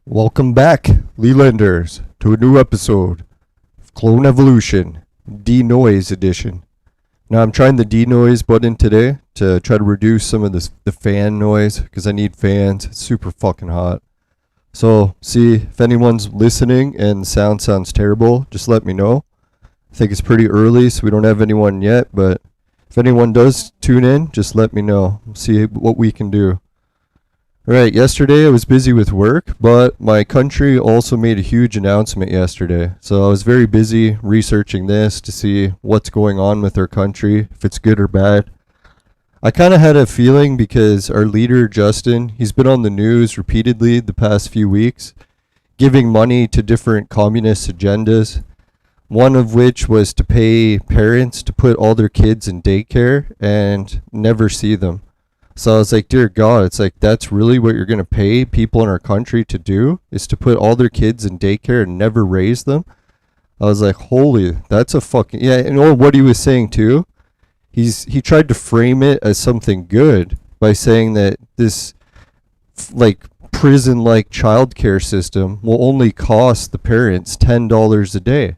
Welcome back, Lelanders, to a new episode of Clone Evolution, Denoise Edition. Now I'm trying the denoise button today to try to reduce some of the fan noise, because I need fans. It's super fucking hot. So, see, if anyone's listening and the sound sounds terrible, just let me know. I think it's pretty early, so we don't have anyone yet, but if anyone does tune in, just let me know. We'll see what we can do. Right, yesterday I was busy with work, but my country also made a huge announcement yesterday. So I was very busy researching this to see what's going on with our country, if it's good or bad. I kind of had a feeling because our leader, Justin, he's been on the news repeatedly the past few weeks, giving money to different communist agendas, one of which was to pay parents to put all their kids in daycare and never see them. So I was like, dear God, it's like, that's really what you're going to pay people in our country to do, is to put all their kids in daycare and never raise them? I was like, holy, that's a fucking, yeah, and what he was saying too, he tried to frame it as something good by saying that this, like, prison-like childcare system will only cost the parents $10 a day.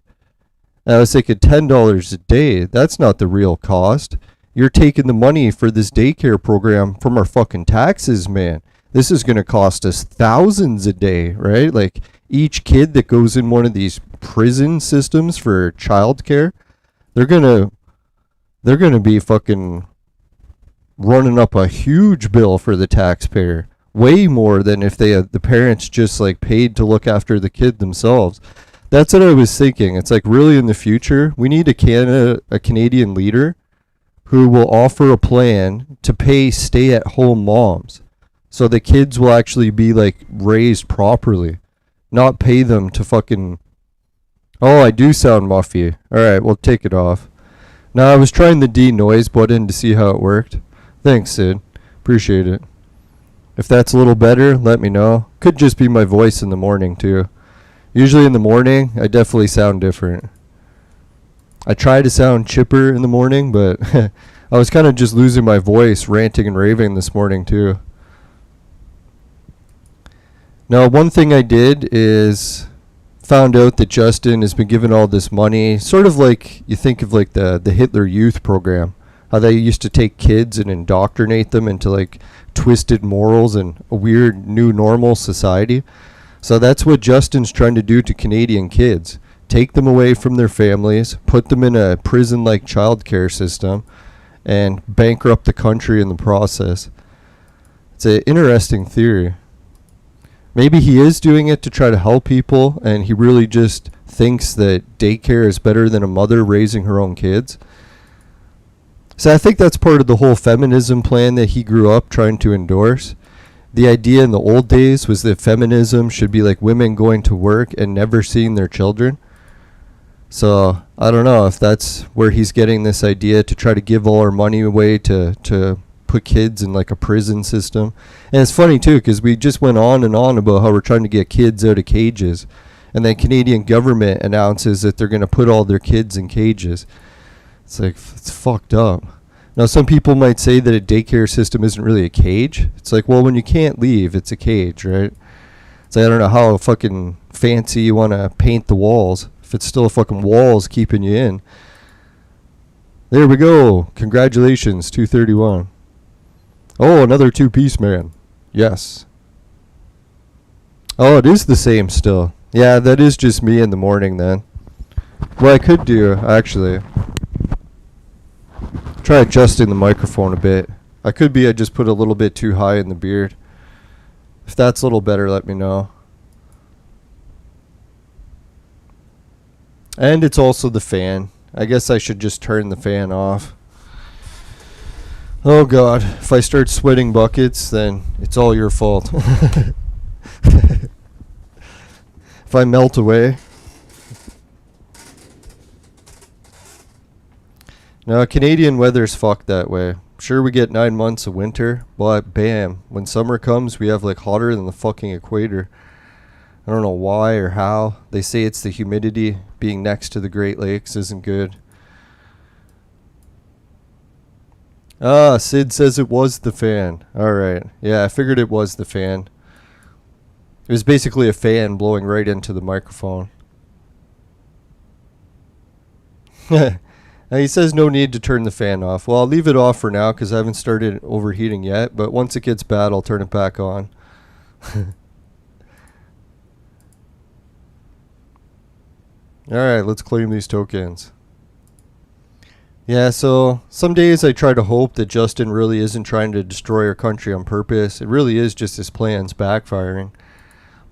And I was thinking, $10 a day, that's not the real cost. You're taking the money for this daycare program from our fucking taxes, man. This is going to cost us thousands a day, right? Like, each kid that goes in one of these prison systems for childcare, they're going to be fucking running up a huge bill for the taxpayer. Way more than if they had the parents just like paid to look after the kid themselves. That's what I was thinking. It's like, really, in the future, we need a Canadian leader who will offer a plan to pay stay-at-home moms so the kids will actually be like raised properly, not pay them to fucking... Oh, I do sound muffy. Alright, we'll take it off. Now, I was trying the denoise button to see how it worked. Thanks, Sid. Appreciate it. If that's a little better, let me know. Could just be my voice in the morning too. Usually in the morning, I definitely sound different. I try to sound chipper in the morning, but I was kind of just losing my voice ranting and raving this morning too. Now, one thing I did is found out that Justin has been given all this money, sort of like you think of like the Hitler Youth program, how they used to take kids and indoctrinate them into like twisted morals and a weird new normal society. So that's what Justin's trying to do to Canadian kids. Take them away from their families, put them in a prison-like childcare system, and bankrupt the country in the process. It's an interesting theory. Maybe he is doing it to try to help people, and he really just thinks that daycare is better than a mother raising her own kids. So I think that's part of the whole feminism plan that he grew up trying to endorse. The idea in the old days was that feminism should be like women going to work and never seeing their children. So I don't know if that's where he's getting this idea to try to give all our money away to put kids in like a prison system. And it's funny too, because we just went on and on about how we're trying to get kids out of cages, and then Canadian government announces that they're going to put all their kids in cages. It's like, it's fucked up. Now, some people might say that a daycare system isn't really a cage. It's like, well, when you can't leave, it's a cage, right? It's like, I don't know how fucking fancy you want to paint the walls if it's still a fucking walls keeping you in. There we go. Congratulations, 231. Oh, another two-piece man. Yes. Oh, it is the same still. Yeah, that is just me in the morning then. What I could do, actually, try adjusting the microphone a bit. I just put a little bit too high in the beard. If that's a little better, let me know. And it's also the fan. I guess I should just turn the fan off. Oh God, if I start sweating buckets, then it's all your fault. If I melt away. Now, Canadian weather's fucked that way. Sure, we get 9 months of winter, but bam, when summer comes, we have like hotter than the fucking equator. I don't know why or how. They say it's the humidity. Being next to the Great Lakes isn't good. Ah, Sid says it was the fan. Alright. Yeah, I figured it was the fan. It was basically a fan blowing right into the microphone. He says no need to turn the fan off. Well, I'll leave it off for now because I haven't started overheating yet. But once it gets bad, I'll turn it back on. Alright, let's claim these tokens. Yeah, so some days I try to hope that Justin really isn't trying to destroy our country on purpose. It really is just his plans backfiring.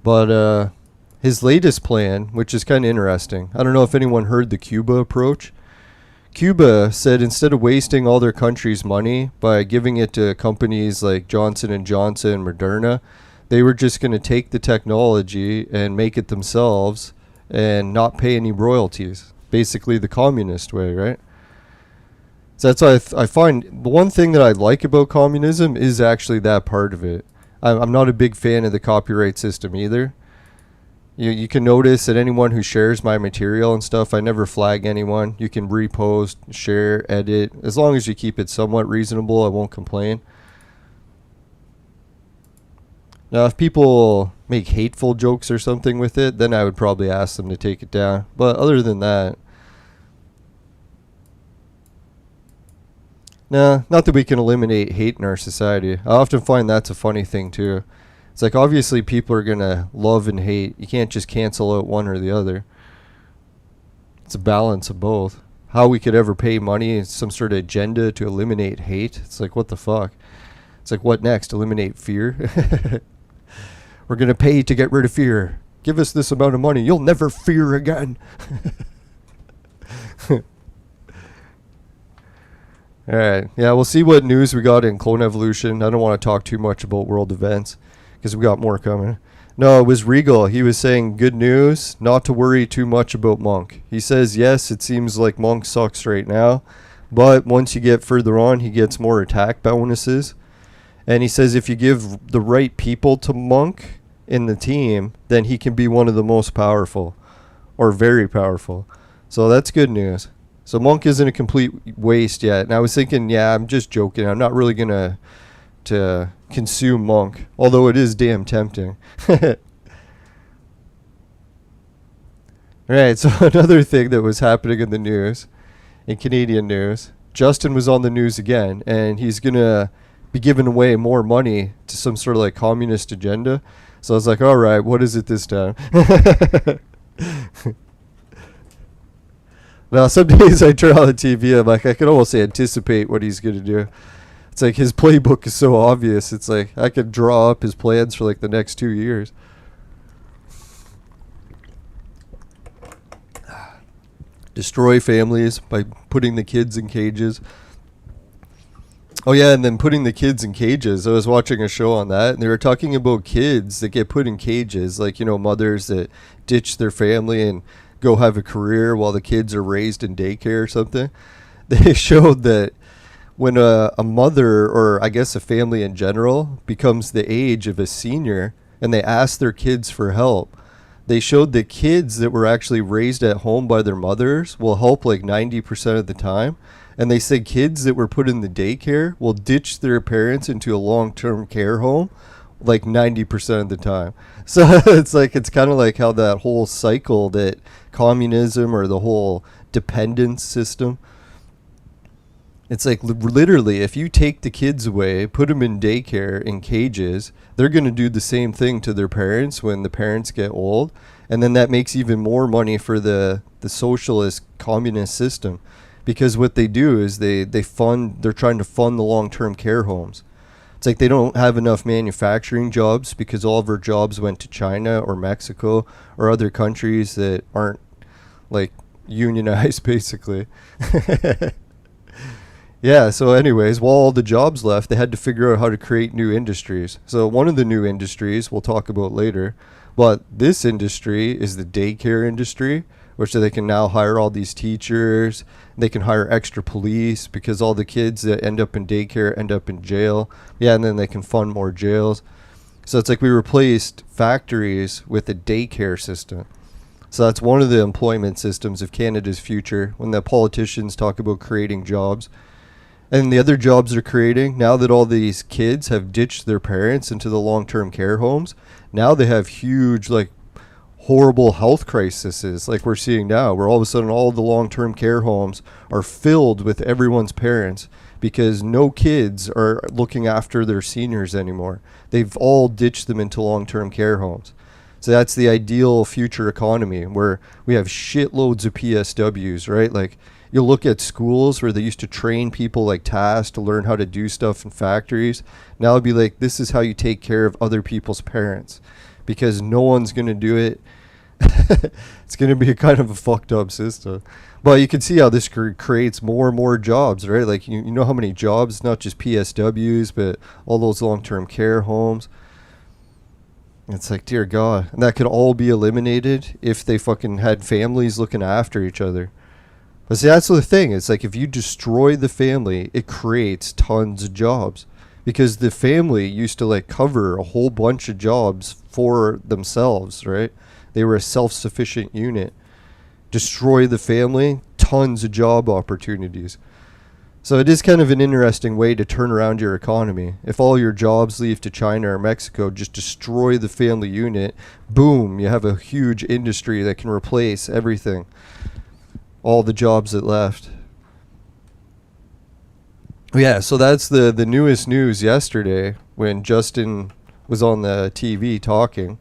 But his latest plan, which is kind of interesting. I don't know if anyone heard the Cuba approach. Cuba said instead of wasting all their country's money by giving it to companies like Johnson & Johnson and Moderna, they were just going to take the technology and make it themselves and not pay any royalties. Basically the communist way, right? So that's why I find the one thing that I like about communism is actually that part of it. I'm not a big fan of the copyright system either. You can notice that anyone who shares my material and stuff, I never flag anyone. You can repost, share, edit. As long as you keep it somewhat reasonable, I won't complain. Now, if people make hateful jokes or something with it, then I would probably ask them to take it down. But other than that, nah, not that we can eliminate hate in our society. I often find that's a funny thing too. It's like obviously people are going to love and hate. You can't just cancel out one or the other. It's a balance of both. How we could ever pay money is some sort of agenda to eliminate hate. It's like, what the fuck? It's like, what next? Eliminate fear? We're going to pay to get rid of fear. Give us this amount of money. You'll never fear again. Alright, yeah, we'll see what news we got in Clone Evolution. I don't want to talk too much about world events because we got more coming. No, it was Regal. He was saying good news, not to worry too much about Monk. He says, yes, it seems like Monk sucks right now, but once you get further on, he gets more attack bonuses. And he says if you give the right people to Monk in the team, then he can be one of the most powerful, or very powerful. So that's good news. So Monk isn't a complete waste yet. And I was thinking, yeah, I'm just joking. I'm not really going to consume Monk, although it is damn tempting. Alright, so another thing that was happening in the news, in Canadian news, Justin was on the news again, and he's going to be giving away more money to some sort of like communist agenda. So I was like, alright, what is it this time? Now, some days I turn on the TV, I'm like, I can almost anticipate what he's going to do. It's like his playbook is so obvious. It's like I could draw up his plans for like the next 2 years. Destroy families by putting the kids in cages. Oh yeah, and then putting the kids in cages. I was watching a show on that, and they were talking about kids that get put in cages, like, you know, mothers that ditch their family and go have a career while the kids are raised in daycare or something. They showed that when a mother, or I guess a family in general, becomes the age of a senior and they ask their kids for help, they showed that kids that were actually raised at home by their mothers will help like 90% of the time. And they said kids that were put in the daycare will ditch their parents into a long-term care home like 90% of the time. So it's like, it's kind of like how that whole cycle that communism or the whole dependence system, it's like literally if you take the kids away, put them in daycare in cages, they're going to do the same thing to their parents when the parents get old. And then that makes even more money for the socialist communist system, because what they do is they're trying to fund the long-term care homes. It's like they don't have enough manufacturing jobs because all of our jobs went to China or Mexico or other countries that aren't like unionized basically. Yeah, so anyways, while all the jobs left, they had to figure out how to create new industries. So one of the new industries we'll talk about later, but this industry is the daycare industry, which they can now hire all these teachers. They can hire extra police because all the kids that end up in daycare end up in jail. Yeah, and then they can fund more jails. So it's like we replaced factories with a daycare system. So that's one of the employment systems of Canada's future when the politicians talk about creating jobs. And the other jobs they're creating, now that all these kids have ditched their parents into the long-term care homes, now they have huge, like, horrible health crises like we're seeing now, where all of a sudden all the long-term care homes are filled with everyone's parents because no kids are looking after their seniors anymore. They've all ditched them into long-term care homes. So that's the ideal future economy where we have shitloads of PSWs, right? Like, you look at schools where they used to train people like tasks to learn how to do stuff in factories. Now it'd be like, this is how you take care of other people's parents, because no one's going to do it. It's going to be a kind of a fucked up system. But you can see how this creates more and more jobs, right? Like, you know how many jobs, not just PSWs, but all those long-term care homes. It's like, dear God. And that could all be eliminated if they fucking had families looking after each other. But see, that's the thing. It's like, if you destroy the family, it creates tons of jobs. Because the family used to, like, cover a whole bunch of jobs for themselves, right? They were a self-sufficient unit. Destroy the family, tons of job opportunities. So it is kind of an interesting way to turn around your economy. If all your jobs leave to China or Mexico, just destroy the family unit. Boom, you have a huge industry that can replace everything. All the jobs that left. Yeah, so that's the newest news yesterday when Justin was on the TV talking.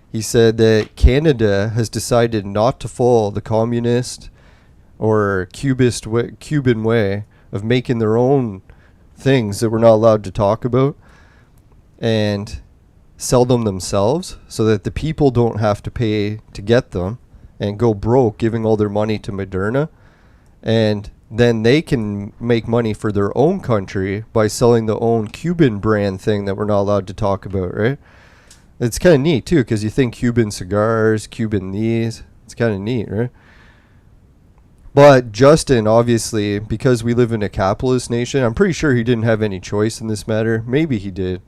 He said that Canada has decided not to follow the communist or Cuban way of making their own things that we're not allowed to talk about and sell them themselves so that the people don't have to pay to get them and go broke giving all their money to Moderna. And then they can make money for their own country by selling the own Cuban brand thing that we're not allowed to talk about, right? It's kind of neat, too, because you think Cuban cigars, Cuban these. It's kind of neat, right? But Justin, obviously, because we live in a capitalist nation, I'm pretty sure he didn't have any choice in this matter. Maybe he did.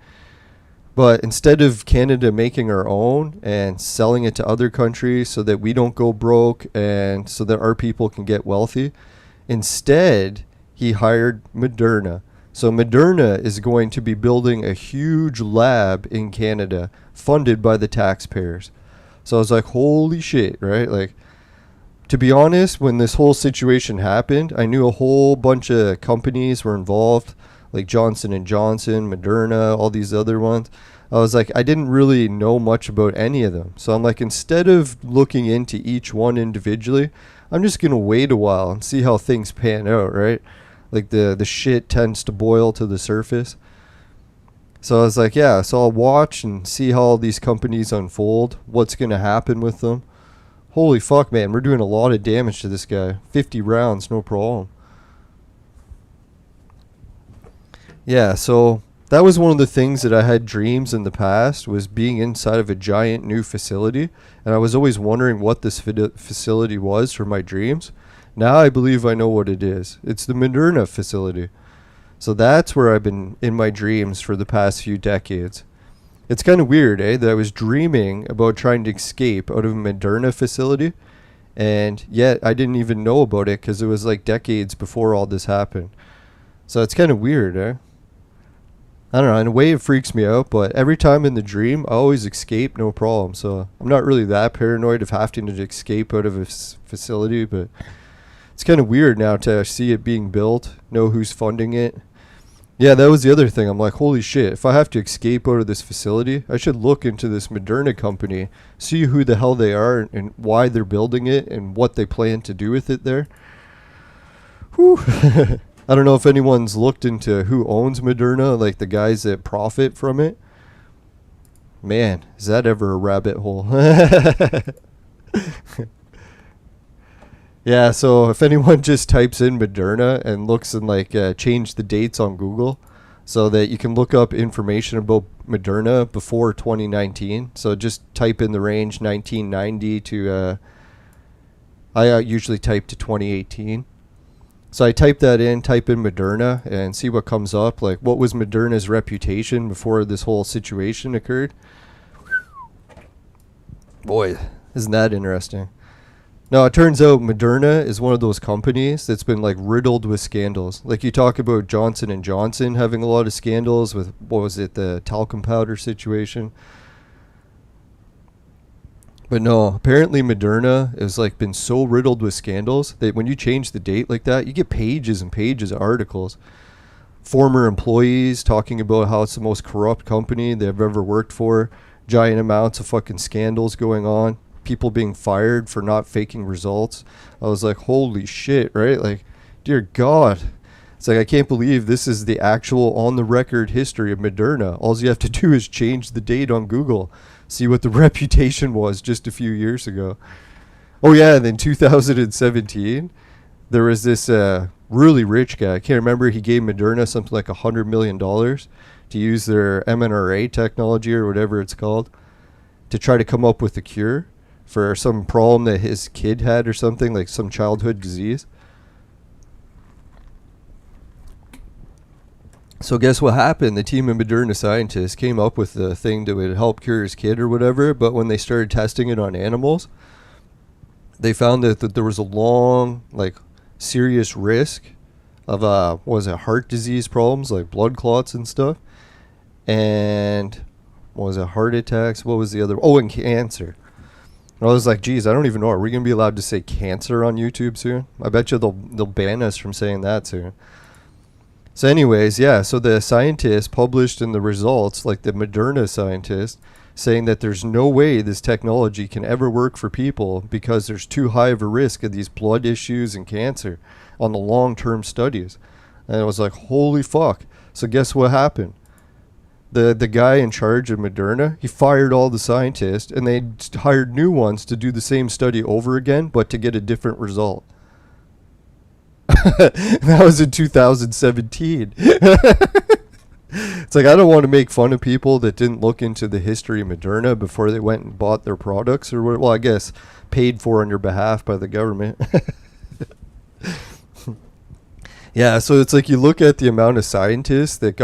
But instead of Canada making our own and selling it to other countries so that we don't go broke and so that our people can get wealthy, instead, he hired Moderna. So Moderna is going to be building a huge lab in Canada funded by the taxpayers. So I was like, holy shit, right? Like, to be honest, when this whole situation happened, I knew a whole bunch of companies were involved, like Johnson & Johnson, Moderna, all these other ones. I was like, I didn't really know much about any of them. So I'm like, instead of looking into each one individually, I'm just going to wait a while and see how things pan out, right? Like the shit tends to boil to the surface. So I was like, yeah, so I'll watch and see how all these companies unfold, what's going to happen with them. Holy fuck, man, we're doing a lot of damage to this guy. 50 rounds, no problem. Yeah, so that was one of the things that I had dreams in the past, was being inside of a giant new facility. And I was always wondering what this facility was for my dreams. Now I believe I know what it is. It's the Moderna facility. So that's where I've been in my dreams for the past few decades. It's kind of weird, that I was dreaming about trying to escape out of a Moderna facility, and yet I didn't even know about it because it was like decades before all this happened. So it's kind of weird, I don't know, in a way it freaks me out, but every time in the dream, I always escape, no problem. So I'm not really that paranoid of having to escape out of a facility, but it's kind of weird now to see it being built, know who's funding it. Yeah, that was the other thing. I'm like, holy shit, if I have to escape out of this facility, I should look into this Moderna company, see who the hell they are and why they're building it and what they plan to do with it there. Whew. I don't know if anyone's looked into who owns Moderna, like the guys that profit from it. Man, is that ever a rabbit hole? Yeah, so if anyone just types in Moderna and looks and like change the dates on Google so that you can look up information about Moderna before 2019. So just type in the range 1990 to, I usually type to 2018. So I type that in, type in Moderna and see what comes up. Like, what was Moderna's reputation before this whole situation occurred? Boy, isn't that interesting? No, it turns out Moderna is one of those companies that's been like riddled with scandals. Like you talk about Johnson and Johnson having a lot of scandals with what was it, the talcum powder situation. But no, apparently Moderna has like been so riddled with scandals that when you change the date like that, you get pages and pages of articles. Former employees talking about how it's the most corrupt company they've ever worked for. Giant amounts of fucking scandals going on. People being fired for not faking results. I was like, holy shit, right? Like, dear God. It's like, I can't believe this is the actual on the record history of Moderna. All you have to do is change the date on Google. See what the reputation was just a few years ago. Oh yeah, and in 2017, there was this really rich guy. I can't remember. He gave Moderna something like $100 million to use their mRNA technology or whatever it's called to try to come up with a cure for some problem that his kid had or something, like some childhood disease. So guess what happened? The team of Moderna scientists came up with the thing that would help cure his kid or whatever, but when they started testing it on animals, they found that there was a long, like, serious risk of what was it, heart disease problems like blood clots and stuff, and what was it, heart attacks, what was the other, oh, and cancer. And I was like, geez, I don't even know, are we gonna be allowed to say cancer on YouTube soon? I bet you they'll ban us from saying that soon. So anyways, yeah, so the scientists published in the results, like the Moderna scientists, saying that there's no way this technology can ever work for people because there's too high of a risk of these blood issues and cancer on the long-term studies. And I was like, holy fuck. So guess what happened? The guy in charge of Moderna, he fired all the scientists and they hired new ones to do the same study over again, but to get a different result. That was in 2017. It's like, I don't want to make fun of people that didn't look into the history of Moderna before they went and bought their products, or well, I guess paid for on your behalf by the government. Yeah, so it's like you look at the amount of scientists that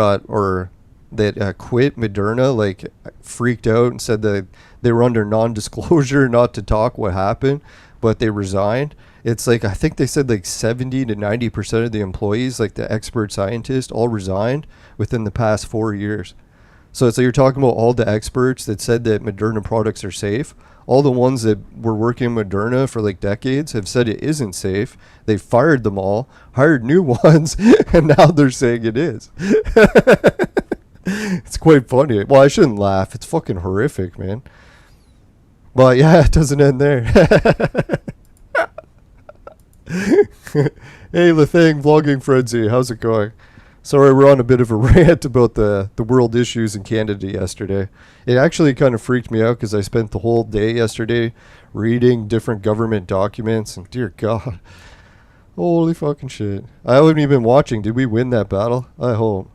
quit Moderna, like freaked out and said that they were under non-disclosure not to talk what happened, but they resigned. It's like, I think they said like 70 to 90% of the employees, like the expert scientists, all resigned within the past 4 years. So it's like you're talking about all the experts that said that Moderna products are safe. All the ones that were working Moderna for like decades have said it isn't safe. They fired them all, hired new ones, and now they're saying it is. It's quite funny. Well, I shouldn't laugh. It's fucking horrific, man. But yeah, it doesn't end there. Hey, Lethang Vlogging Frenzy, how's it going? Sorry, we're on a bit of a rant about the world issues in Canada yesterday. It actually kind of freaked me out because I spent the whole day yesterday reading different government documents, and dear God, holy fucking shit. I haven't even been watching. Did we win that battle? I hope.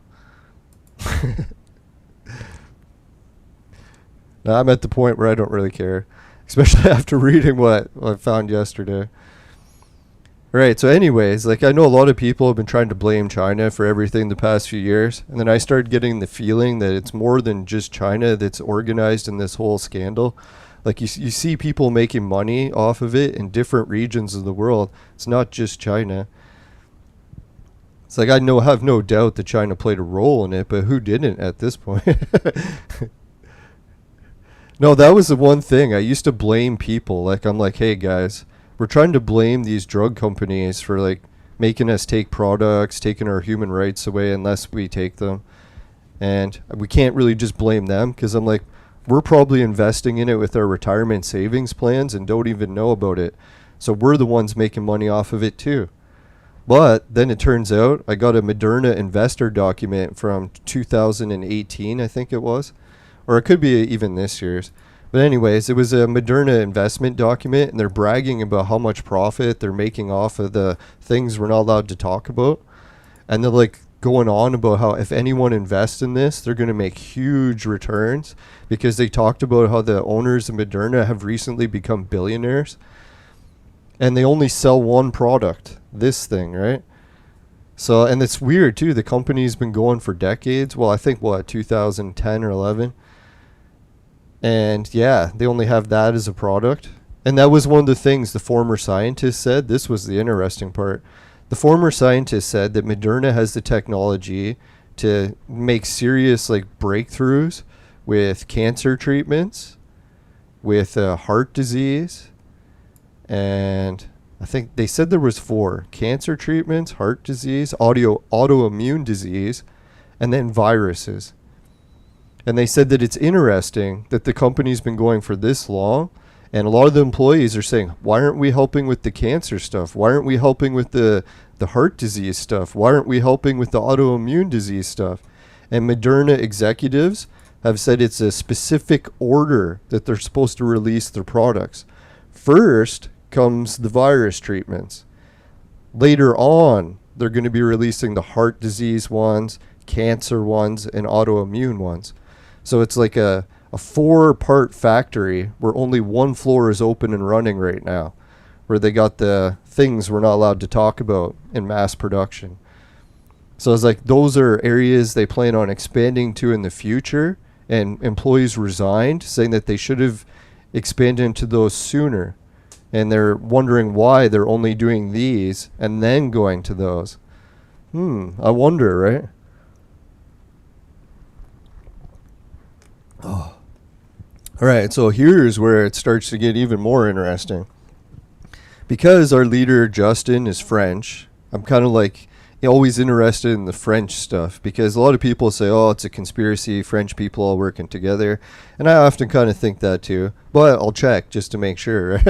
Now, I'm at the point where I don't really care, especially after reading what I found yesterday. Right, so anyways, like, I know a lot of people have been trying to blame China for everything the past few years, and then I started getting the feeling that it's more than just China that's organized in this whole scandal. Like, you see people making money off of it in different regions of the world. It's not just China. It's like, I have no doubt that China played a role in it, but who didn't at this point? No, that was the one thing. I used to blame people. Like, I'm like, hey, guys, we're trying to blame these drug companies for, like, making us take products, taking our human rights away unless we take them. And we can't really just blame them, because I'm like, we're probably investing in it with our retirement savings plans and don't even know about it. So we're the ones making money off of it too. But then it turns out I got a Moderna investor document from 2018, I think it was. Or it could be even this year's. But anyways, it was a Moderna investment document, and they're bragging about how much profit they're making off of the things we're not allowed to talk about. And they're like going on about how if anyone invests in this, they're going to make huge returns, because they talked about how the owners of Moderna have recently become billionaires. And they only sell one product, this thing, right? So, and it's weird too, the company's been going for decades. Well, I think, 2010 or 11? And yeah, they only have that as a product. And that was one of the things the former scientist said. This was the interesting part. The former scientist said that Moderna has the technology to make serious like breakthroughs with cancer treatments, with heart disease, and I think they said there was 4: cancer treatments, heart disease, autoimmune disease, and then viruses. And they said that it's interesting that the company's been going for this long, and a lot of the employees are saying, why aren't we helping with the cancer stuff? Why aren't we helping with the heart disease stuff? Why aren't we helping with the autoimmune disease stuff? And Moderna executives have said it's a specific order that they're supposed to release their products. First comes the virus treatments. Later on, they're going to be releasing the heart disease ones, cancer ones, and autoimmune ones. So it's like a 4-part factory where only one floor is open and running right now, where they got the things we're not allowed to talk about in mass production. So it's like those are areas they plan on expanding to in the future, and employees resigned saying that they should have expanded into those sooner. And they're wondering why they're only doing these and then going to those. I wonder, right? Oh. All right, so here's where it starts to get even more interesting. Because our leader, Justin, is French, I'm kind of like always interested in the French stuff, because a lot of people say, oh, it's a conspiracy, French people all working together. And I often kind of think that too, but I'll check just to make sure.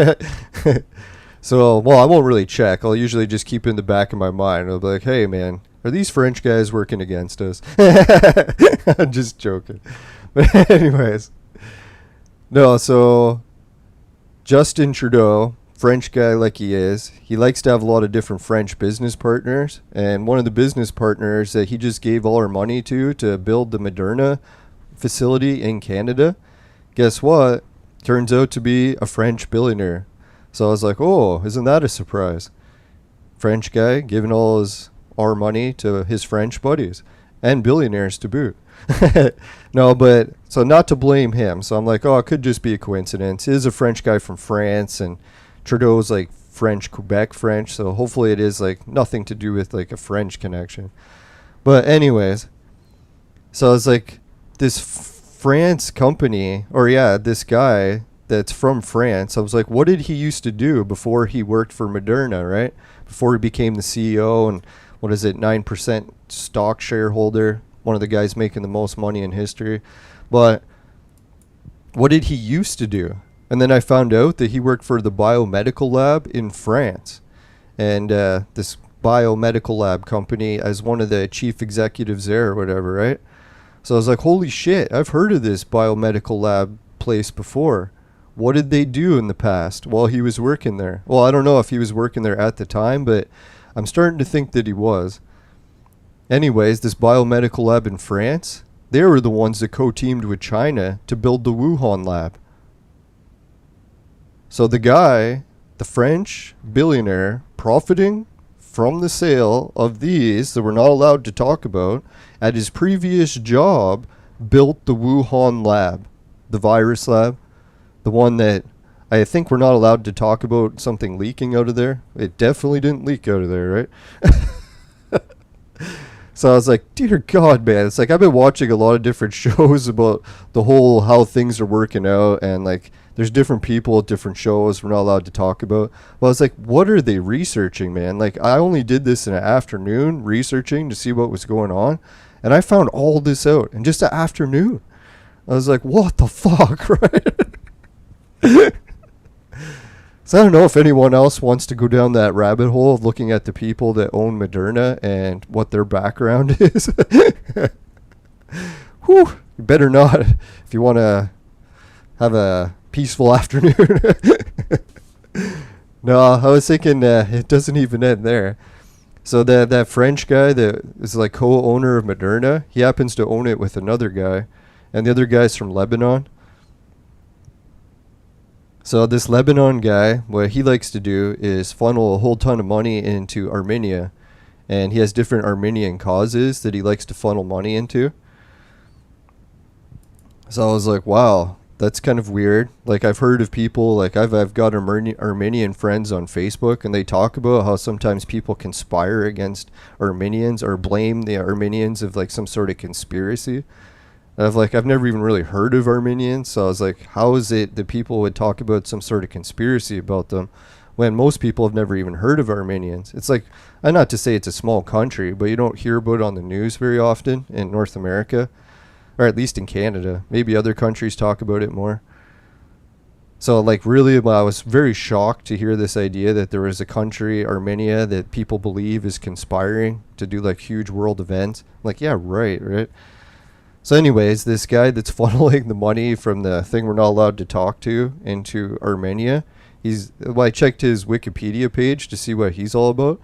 So, well, I won't really check. I'll usually just keep it in the back of my mind. I'll be like, hey, man, are these French guys working against us? I'm just joking. But anyways, no, so Justin Trudeau, French guy like he is, he likes to have a lot of different French business partners, and one of the business partners that he just gave all our money to build the Moderna facility in Canada, guess what? Turns out to be a French billionaire. So I was like, oh, isn't that a surprise? French guy giving all our money to his French buddies, and billionaires to boot. No, but so not to blame him. So I'm like, oh, it could just be a coincidence. He is a French guy from France, and Trudeau's like French, Quebec French, so hopefully it is like nothing to do with like a French connection. But anyways, so it's like this France company, or yeah, this guy that's from France. I was like, what did he used to do before he worked for Moderna, right? Before he became the CEO and 9% stock shareholder, one of the guys making the most money in history. But what did he used to do? And then I found out that he worked for the biomedical lab in France. And this biomedical lab company as one of the chief executives there or whatever, right? So I was like, holy shit, I've heard of this biomedical lab place before. What did they do in the past while he was working there? Well, I don't know if he was working there at the time, but I'm starting to think that he was. Anyways, this biomedical lab in France, they were the ones that co-teamed with China to build the Wuhan lab. So the guy, the French billionaire, profiting from the sale of these that we're not allowed to talk about, at his previous job, built the Wuhan lab, the virus lab, the one that I think we're not allowed to talk about something leaking out of there. It definitely didn't leak out of there, right? So I was like, dear God, man. It's like I've been watching a lot of different shows about the whole how things are working out, and like there's different people at different shows we're not allowed to talk about. Well, I was like, what are they researching, man? Like I only did this in an afternoon researching to see what was going on, and I found all this out in just an afternoon. I was like, what the fuck, right? So I don't know if anyone else wants to go down that rabbit hole of looking at the people that own Moderna and what their background is. Whew, you better not if you want to have a peaceful afternoon. No, I was thinking it doesn't even end there. So that French guy that is like co-owner of Moderna, he happens to own it with another guy, and the other guy's from Lebanon. So this Lebanon guy, what he likes to do is funnel a whole ton of money into Armenia. And he has different Armenian causes that he likes to funnel money into. So I was like, wow, That's kind of weird. Like I've heard of people, like I've got Armenian friends on Facebook, and they talk about how sometimes people conspire against Armenians or blame the Armenians of like some sort of conspiracy. I've never even really heard of Armenians, so I was like, how is it that people would talk about some sort of conspiracy about them when most people have never even heard of Armenians? It's like, not to say it's a small country, but you don't hear about it on the news very often in North America, or at least in Canada. Maybe other countries talk about it more. So like really, I was very shocked to hear this idea that there was a country, Armenia, that people believe is conspiring to do like huge world events. Like, yeah, right. So anyways, this guy that's funneling the money from the thing we're not allowed to talk to into Armenia, I checked his Wikipedia page to see what he's all about.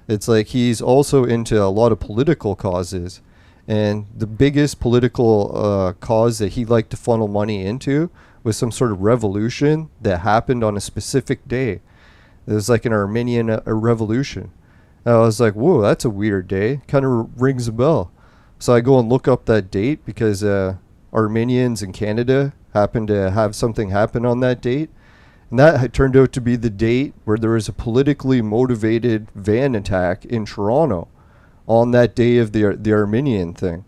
It's like he's also into a lot of political causes. And the biggest political cause that he liked to funnel money into was some sort of revolution that happened on a specific day. It was like an Armenian revolution. And I was like, whoa, that's a weird day. Kind of rings a bell. So I go and look up that date because Armenians in Canada happened to have something happen on that date. And that turned out to be the date where there was a politically motivated van attack in Toronto on that day of the Armenian thing.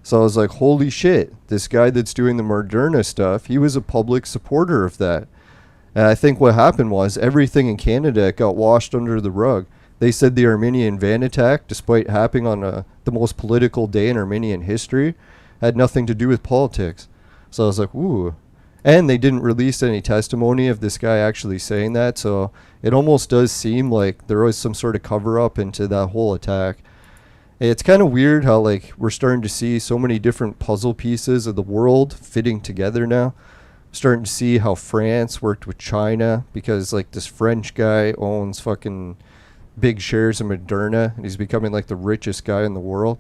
So I was like, holy shit, this guy that's doing the Moderna stuff, he was a public supporter of that. And I think what happened was everything in Canada got washed under the rug. They said the Armenian van attack, despite happening on the most political day in Armenian history, had nothing to do with politics. So I was like, ooh. And they didn't release any testimony of this guy actually saying that, so it almost does seem like there was some sort of cover-up into that whole attack. It's kind of weird how like we're starting to see so many different puzzle pieces of the world fitting together now. Starting to see how France worked with China because like this French guy owns fucking big shares of Moderna, and he's becoming like the richest guy in the world.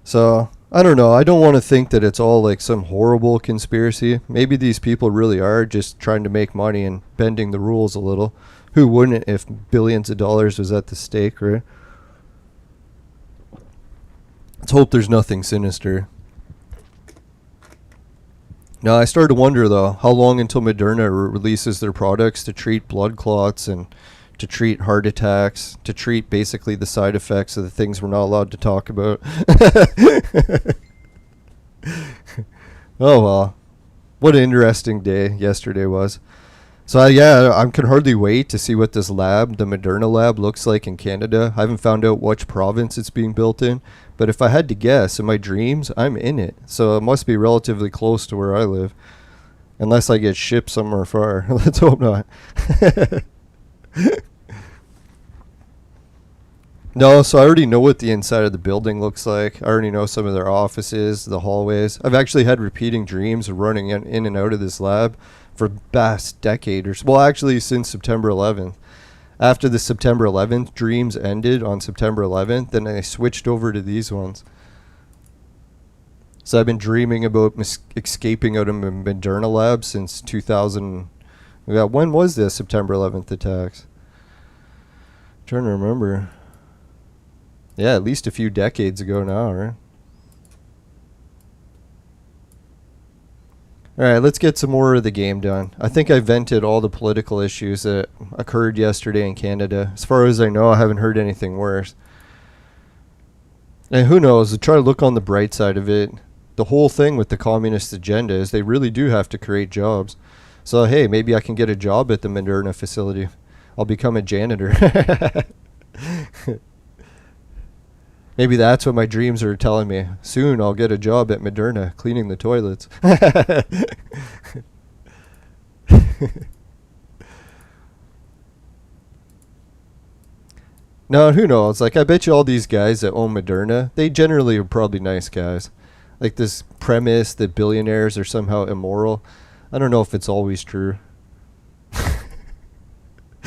So I don't know. I don't want to think that it's all like some horrible conspiracy. Maybe these people really are just trying to make money and bending the rules a little. Who wouldn't if billions of dollars was at the stake, right? Let's hope there's nothing sinister. Now, I started to wonder, though, how long until Moderna releases their products to treat blood clots and to treat heart attacks, to treat basically the side effects of the things we're not allowed to talk about. Oh, well. What an interesting day yesterday was. So, yeah, I can hardly wait to see what this lab, the Moderna lab, looks like in Canada. I haven't found out which province it's being built in. But if I had to guess, in my dreams, I'm in it. So it must be relatively close to where I live. Unless I get shipped somewhere far. Let's hope not. No, so I already know what the inside of the building looks like. I already know some of their offices, the hallways. I've actually had repeating dreams of running in and out of this lab for the past decade or so. Well, actually, since September 11th. After the September 11th dreams ended on September 11th, then I switched over to these ones. So I've been dreaming about escaping out of my Moderna lab since 2000. Yeah, when was the September 11th attacks? I'm trying to remember. Yeah, at least a few decades ago now, right? Alright, let's get some more of the game done. I think I vented all the political issues that occurred yesterday in Canada. As far as I know, I haven't heard anything worse. And who knows, to try to look on the bright side of it, the whole thing with the communist agenda is they really do have to create jobs. So hey, maybe I can get a job at the Moderna facility. I'll become a janitor. Maybe that's what my dreams are telling me. Soon I'll get a job at Moderna, cleaning the toilets. No, who knows? Like, I bet you all these guys that own Moderna, they generally are probably nice guys. Like this premise that billionaires are somehow immoral. I don't know if it's always true.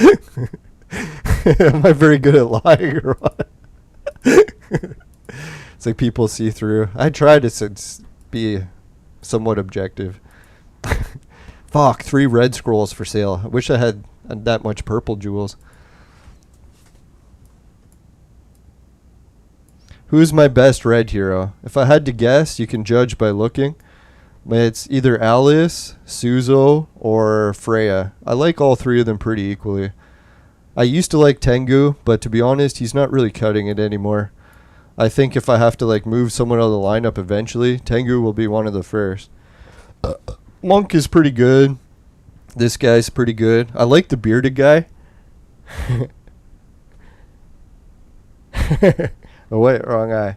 Am I very good at lying or what? It's like people see through. I try to be somewhat objective. Fuck, 3 red scrolls for sale. I wish I had that much purple jewels. Who's my best red hero? If I had to guess, you can judge by looking. It's either Alice, Suzo, or Freya. I like all three of them pretty equally. I used to like Tengu, but to be honest, he's not really cutting it anymore. I think if I have to like move someone out of the lineup eventually, Tengu will be one of the first. Monk is pretty good. This guy's pretty good. I like the bearded guy. Oh wait, wrong eye.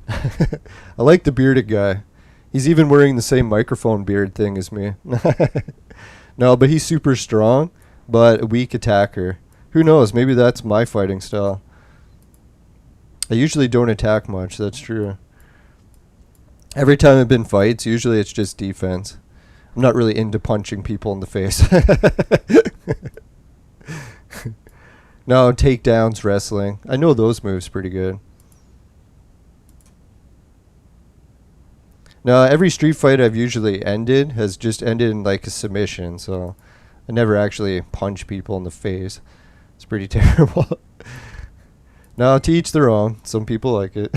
I like the bearded guy. He's even wearing the same microphone beard thing as me. No, but he's super strong, but a weak attacker. Who knows? Maybe that's my fighting style. I usually don't attack much, that's true. Every time I've been fights, usually it's just defense. I'm not really into punching people in the face. No, takedowns, wrestling. I know those moves pretty good. Now, every street fight I've usually ended has just ended in like a submission, so I never actually punch people in the face. It's pretty terrible. Now, to each their own. Some people like it.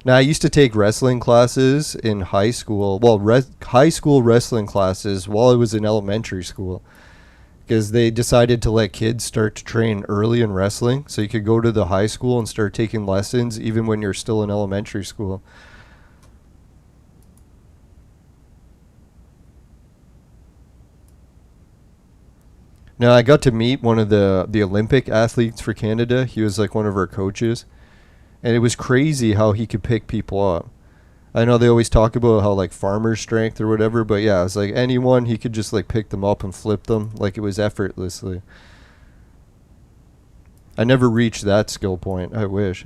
Now, I used to take wrestling classes in high school. Well, high school wrestling classes while I was in elementary school. Because they decided to let kids start to train early in wrestling. So you could go to the high school and start taking lessons even when you're still in elementary school. Now, I got to meet one of the Olympic athletes for Canada. He was like one of our coaches. And it was crazy how he could pick people up. I know they always talk about how like farmer strength or whatever, but yeah, it's like anyone, he could just like pick them up and flip them like it was effortlessly. I never reached that skill point. I wish.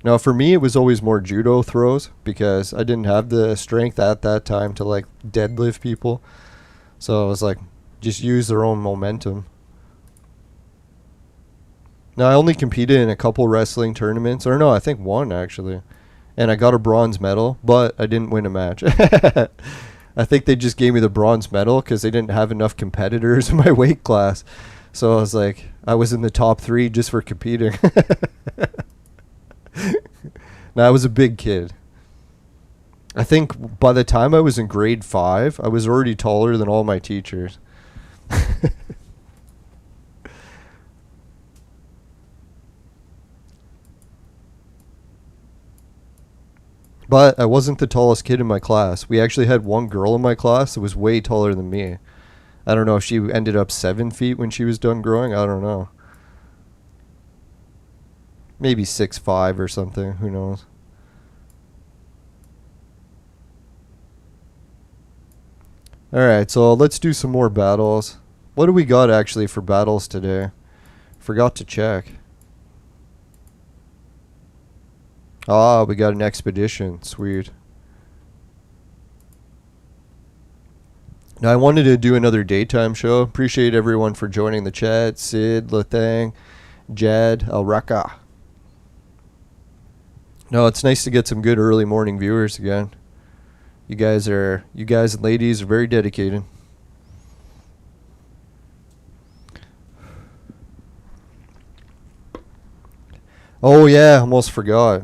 Now, for me, it was always more judo throws because I didn't have the strength at that time to like deadlift people. So I was like, just use their own momentum. Now, I only competed in a couple wrestling tournaments, or no, I think one actually. And I got a bronze medal, but I didn't win a match. I think they just gave me the bronze medal because they didn't have enough competitors in my weight class. So I was like, I was in the top 3 just for competing. Now, I was a big kid. I think by the time I was in grade 5, I was already taller than all my teachers. But I wasn't the tallest kid in my class. We actually had one girl in my class that was way taller than me. I don't know if she ended up 7 feet when she was done growing. I don't know. Maybe 6'5" or something. Who knows? Alright, so let's do some more battles. What do we got actually for battles today? Forgot to check. Ah, we got an expedition. Sweet. Now, I wanted to do another daytime show. Appreciate everyone for joining the chat. Sid, Lathang, Jade, Alraka. No, it's nice to get some good early morning viewers again. You guys and ladies are very dedicated. Oh yeah, almost forgot.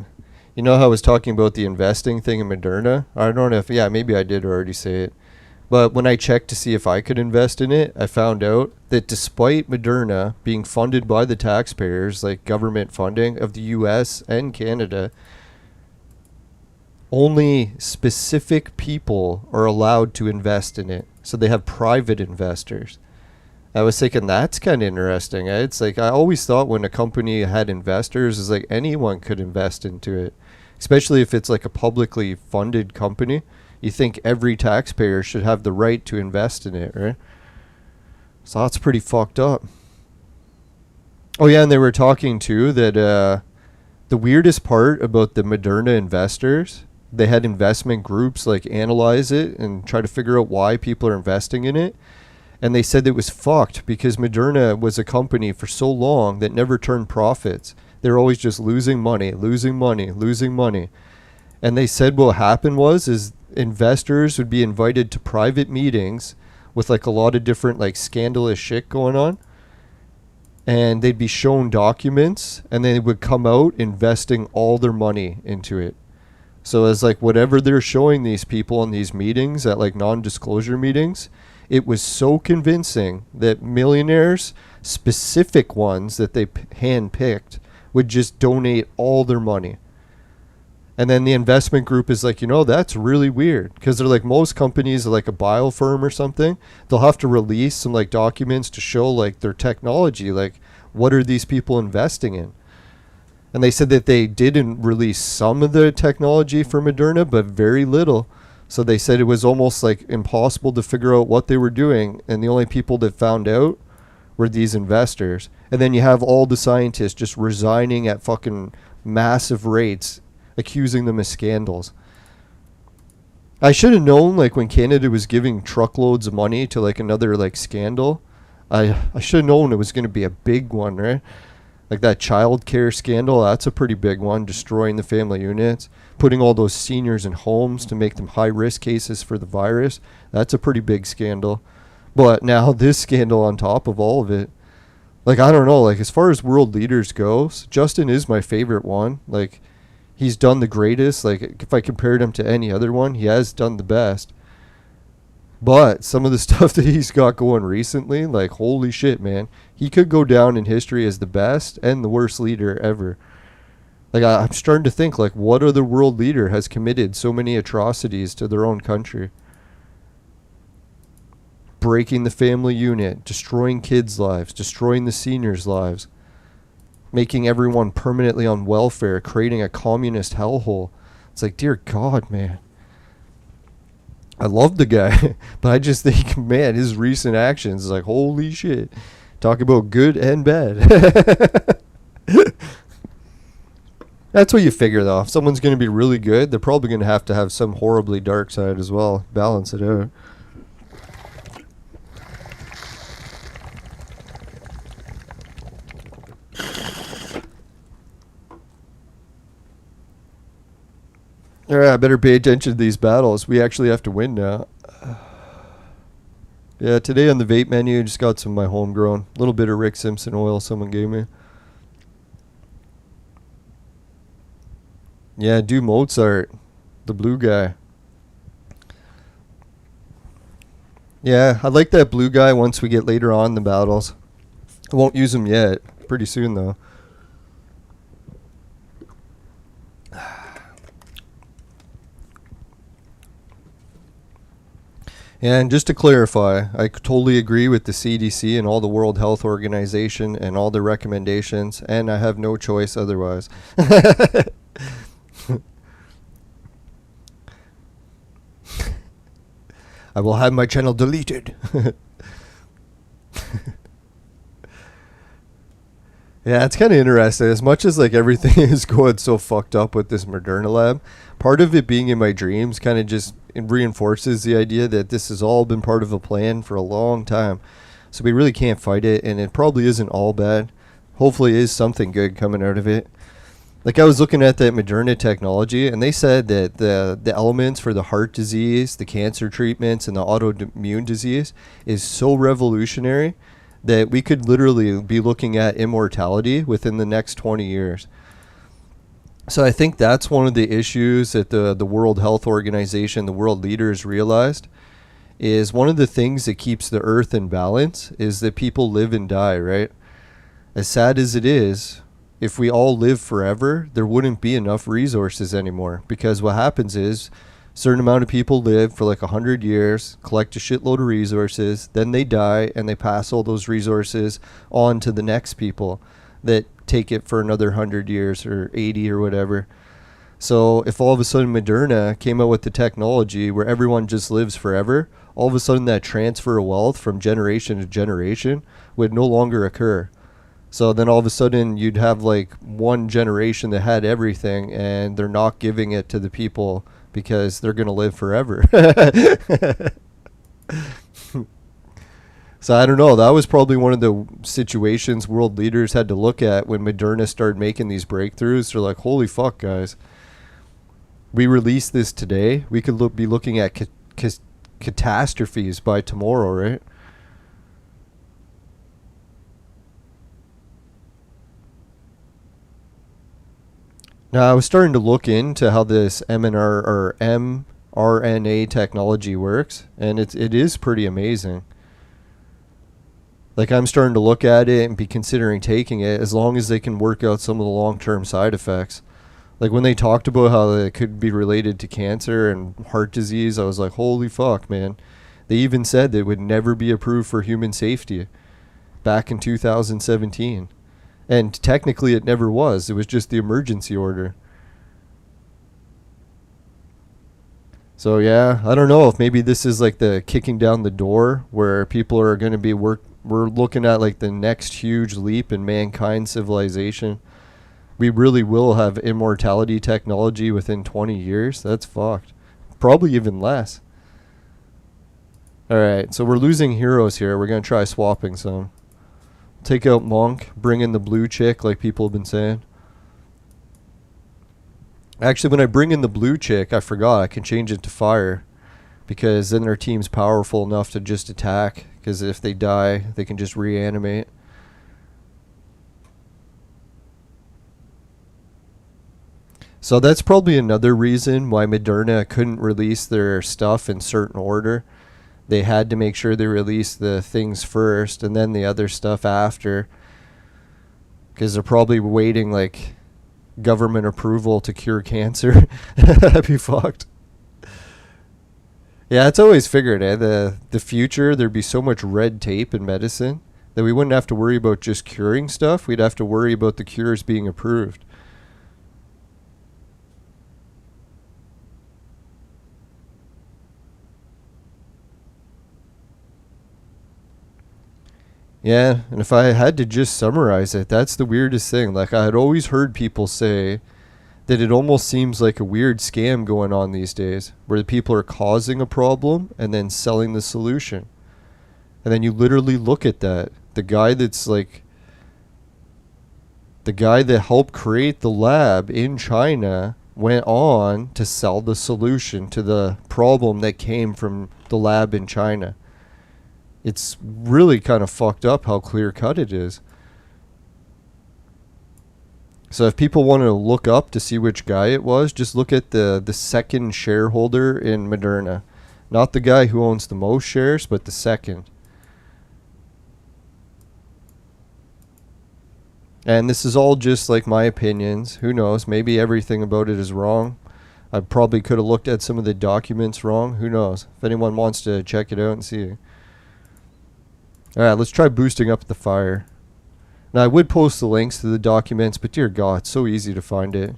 You know how I was talking about the investing thing in Moderna? I don't know if, yeah, maybe I did already say it. But when I checked to see if I could invest in it, I found out that despite Moderna being funded by the taxpayers, like government funding of the US and Canada, only specific people are allowed to invest in it. So they have private investors. I was thinking that's kind of interesting. It's like I always thought when a company had investors, is like anyone could invest into it, especially if it's like a publicly funded company. You think every taxpayer should have the right to invest in it, right? So that's pretty fucked up. Oh yeah, and they were talking too that the weirdest part about the Moderna investors, they had investment groups like analyze it and try to figure out why people are investing in it. And they said it was fucked because Moderna was a company for so long that never turned profits. They're always just losing money, losing money, losing money. And they said what happened is investors would be invited to private meetings with like a lot of different like scandalous shit going on. and they'd be shown documents, and they would come out investing all their money into it. So as like whatever they're showing these people in these meetings, at like non-disclosure meetings, it was so convincing that millionaires, specific ones that they hand-picked, would just donate all their money. And then the investment group is like, that's really weird. Because they're like, most companies are like a bio firm or something. They'll have to release some like documents to show like their technology. Like, what are these people investing in? And they said that they didn't release some of the technology for Moderna, but very little. So they said it was almost like impossible to figure out what they were doing. And the only people that found out were these investors. And then you have all the scientists just resigning at fucking massive rates, accusing them of scandals. I should have known, like, when Canada was giving truckloads of money to like another like scandal, I should have known it was going to be a big one, right? Like that child care scandal, that's a pretty big one, destroying the family units, putting all those seniors in homes to make them high risk cases for the virus. That's a pretty big scandal. But now this scandal on top of all of it, like, I don't know, like as far as world leaders goes, Justin is my favorite one. Like, he's done the greatest. Like, if I compared him to any other one, he has done the best. But some of the stuff that he's got going recently, like, holy shit, man. He could go down in history as the best and the worst leader ever. Like, I'm starting to think, like, what other world leader has committed so many atrocities to their own country? Breaking the family unit, destroying kids' lives, destroying the seniors' lives, making everyone permanently on welfare, creating a communist hellhole. It's like, dear God, man. I love the guy, but I just think, man, his recent actions is like, holy shit. Talk about good and bad. That's what you figure, though. If someone's going to be really good, they're probably going to have some horribly dark side as well. Balance it out. Alright, I better pay attention to these battles. We actually have to win now. Yeah, today on the vape menu, just got some of my homegrown. A little bit of Rick Simpson oil someone gave me. Yeah, do Mozart. The blue guy. Yeah, I like that blue guy once we get later on in the battles. I won't use him yet. Pretty soon, though. And just to clarify, I totally agree with the CDC and all the World Health Organization and all their recommendations, and I have no choice otherwise. I will have my channel deleted. Yeah, it's kind of interesting. As much as like everything is going so fucked up with this Moderna lab, part of it being in my dreams kind of just reinforces the idea that this has all been part of a plan for a long time. So we really can't fight it, and it probably isn't all bad. Hopefully it is something good coming out of it. Like, I was looking at that Moderna technology, and they said that the elements for the heart disease, the cancer treatments, and the autoimmune disease is so revolutionary that we could literally be looking at immortality within the next 20 years. So I think that's one of the issues that the World Health Organization, the world leaders realized, is one of the things that keeps the earth in balance is that people live and die, right? As sad as it is, if we all live forever, there wouldn't be enough resources anymore, because what happens is a certain amount of people live for like 100 years, collect a shitload of resources, then they die, and they pass all those resources on to the next people that take it for another 100 years or 80 or whatever. So if all of a sudden Moderna came out with the technology where everyone just lives forever, all of a sudden that transfer of wealth from generation to generation would no longer occur. So then all of a sudden you'd have like one generation that had everything, and they're not giving it to the people because they're going to live forever. So I don't know. That was probably one of the situations world leaders had to look at when Moderna started making these breakthroughs. They're like, holy fuck, guys. We release this today. We could be looking at catastrophes by tomorrow, right? Now I was starting to look into how this MNR or mRNA technology works, and it is pretty amazing. Like, I'm starting to look at it and be considering taking it as long as they can work out some of the long-term side effects. Like, when they talked about how it could be related to cancer and heart disease, I was like, holy fuck, man. They even said that it would never be approved for human safety back in 2017. And technically it never was. It was just the emergency order. So yeah, I don't know if maybe this is like the kicking down the door where people are going to be we're looking at like the next huge leap in mankind's civilization. We really will have immortality technology within 20 years. That's fucked. Probably even less. Alright, so we're losing heroes here. We're going to try swapping some. Take out Monk, bring in the blue chick like people have been saying. Actually, when I bring in the blue chick, I forgot I can change it to fire. Because then their team's powerful enough to just attack. Because if they die, they can just reanimate. So that's probably another reason why Moderna couldn't release their stuff in certain order. They had to make sure they released the things first and then the other stuff after. Because they're probably waiting like government approval to cure cancer. That'd be fucked. Yeah, it's always figured, the future, there'd be so much red tape in medicine that we wouldn't have to worry about just curing stuff. We'd have to worry about the cures being approved. Yeah, and if I had to just summarize it, that's the weirdest thing. Like, I had always heard people say that it almost seems like a weird scam going on these days, where the people are causing a problem and then selling the solution. And then you literally look at that. The guy that helped create the lab in China went on to sell the solution to the problem that came from the lab in China. It's really kind of fucked up how clear-cut it is. So if people want to look up to see which guy it was, just look at the second shareholder in Moderna. Not the guy who owns the most shares, but the second. And this is all just like my opinions. Who knows? Maybe everything about it is wrong. I probably could have looked at some of the documents wrong. Who knows? If anyone wants to check it out and see. Alright, let's try boosting up the fire. Now, I would post the links to the documents, but dear God, it's so easy to find it.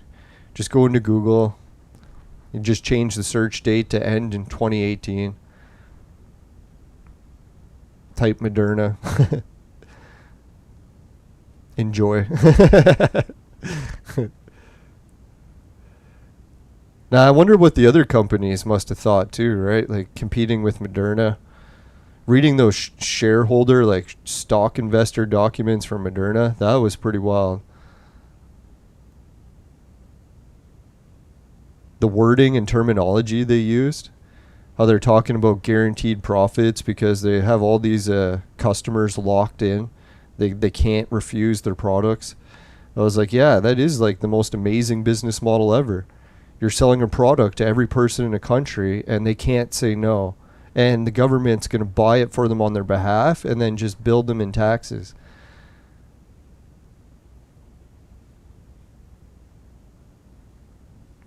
Just go into Google. You just change the search date to end in 2018. Type Moderna. Enjoy. Now, I wonder what the other companies must have thought too, right? Like competing with Moderna. Reading those shareholder, like stock investor documents from Moderna, that was pretty wild. The wording and terminology they used, how they're talking about guaranteed profits because they have all these customers locked in. They can't refuse their products. I was like, yeah, that is like the most amazing business model ever. You're selling a product to every person in a country and they can't say no. And the government's going to buy it for them on their behalf and then just bill them in taxes.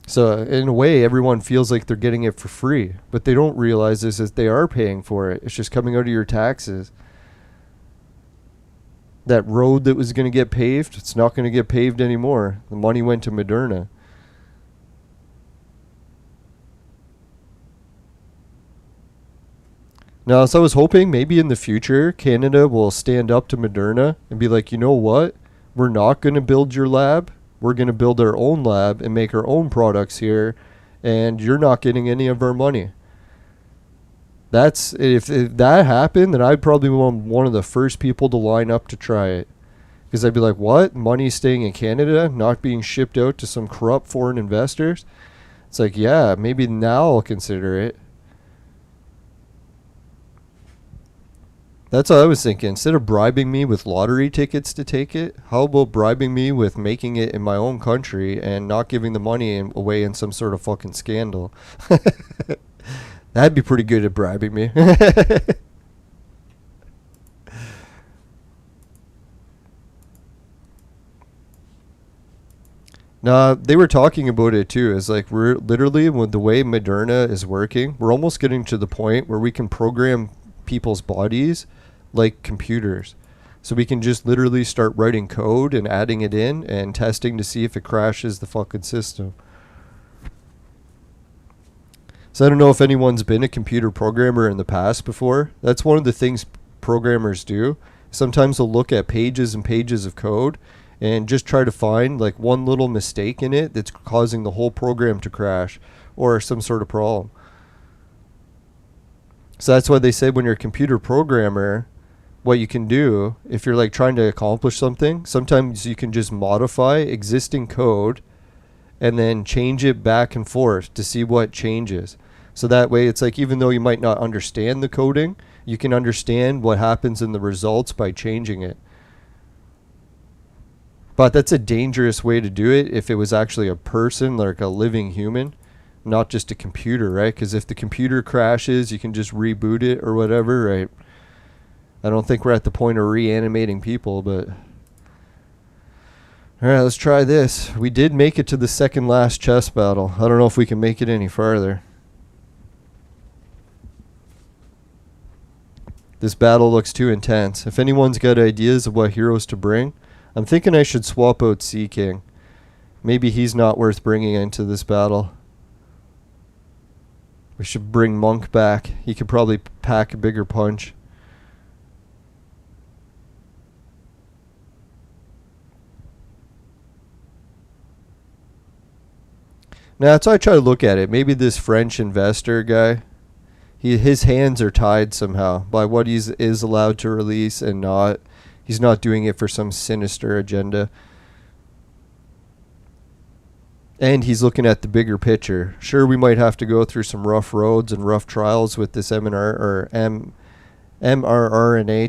So in a way, everyone feels like they're getting it for free. But they don't realize is that they are paying for it. It's just coming out of your taxes. That road that was going to get paved, it's not going to get paved anymore. The money went to Moderna. Now, so I was hoping maybe in the future, Canada will stand up to Moderna and be like, you know what? We're not going to build your lab. We're going to build our own lab and make our own products here, and you're not getting any of our money. If that happened, then I'd probably be one of the first people to line up to try it. Because I'd be like, what? Money staying in Canada, not being shipped out to some corrupt foreign investors? It's like, yeah, maybe now I'll consider it. That's what I was thinking. Instead of bribing me with lottery tickets to take it, how about bribing me with making it in my own country and not giving the money away in some sort of fucking scandal? That'd be pretty good at bribing me. Nah, they were talking about it too. It's like we're literally, with the way Moderna is working, we're almost getting to the point where we can program people's bodies like computers. So we can just literally start writing code and adding it in and testing to see if it crashes the fucking system. So I don't know if anyone's been a computer programmer in the past before. That's one of the things programmers do. Sometimes they'll look at pages and pages of code and just try to find like one little mistake in it that's causing the whole program to crash or some sort of problem. So that's why they say when you're a computer programmer, what you can do, if you're like trying to accomplish something, sometimes you can just modify existing code and then change it back and forth to see what changes. So that way it's like, even though you might not understand the coding, you can understand what happens in the results by changing it. But that's a dangerous way to do it if it was actually a person, like a living human, not just a computer, right? Because if the computer crashes, you can just reboot it or whatever, right? I don't think we're at the point of reanimating people, but... Alright, let's try this. We did make it to the second last chess battle. I don't know if we can make it any farther. This battle looks too intense. If anyone's got ideas of what heroes to bring, I'm thinking I should swap out Sea King. Maybe he's not worth bringing into this battle. We should bring Monk back. He could probably pack a bigger punch. Now, that's how I try to look at it. Maybe this French investor guy, his hands are tied somehow by what he is allowed to release and not. He's not doing it for some sinister agenda. And he's looking at the bigger picture. Sure, we might have to go through some rough roads and rough trials with this mRNA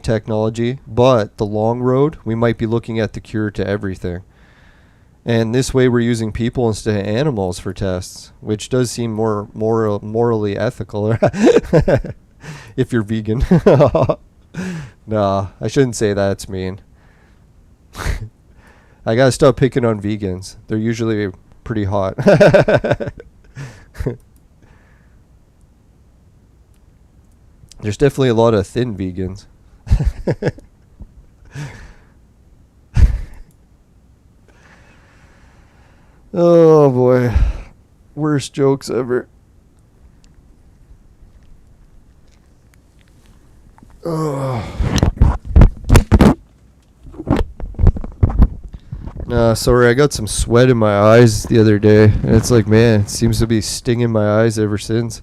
technology, but the long road, we might be looking at the cure to everything. And this way we're using people instead of animals for tests, which does seem more morally ethical if you're vegan. Nah, I shouldn't say that. It's mean. I gotta stop picking on vegans. They're usually pretty hot. There's definitely a lot of thin vegans. Oh boy. Worst jokes ever. Oh. Sorry, I got some sweat in my eyes the other day, and it's like, man, it seems to be stinging my eyes ever since.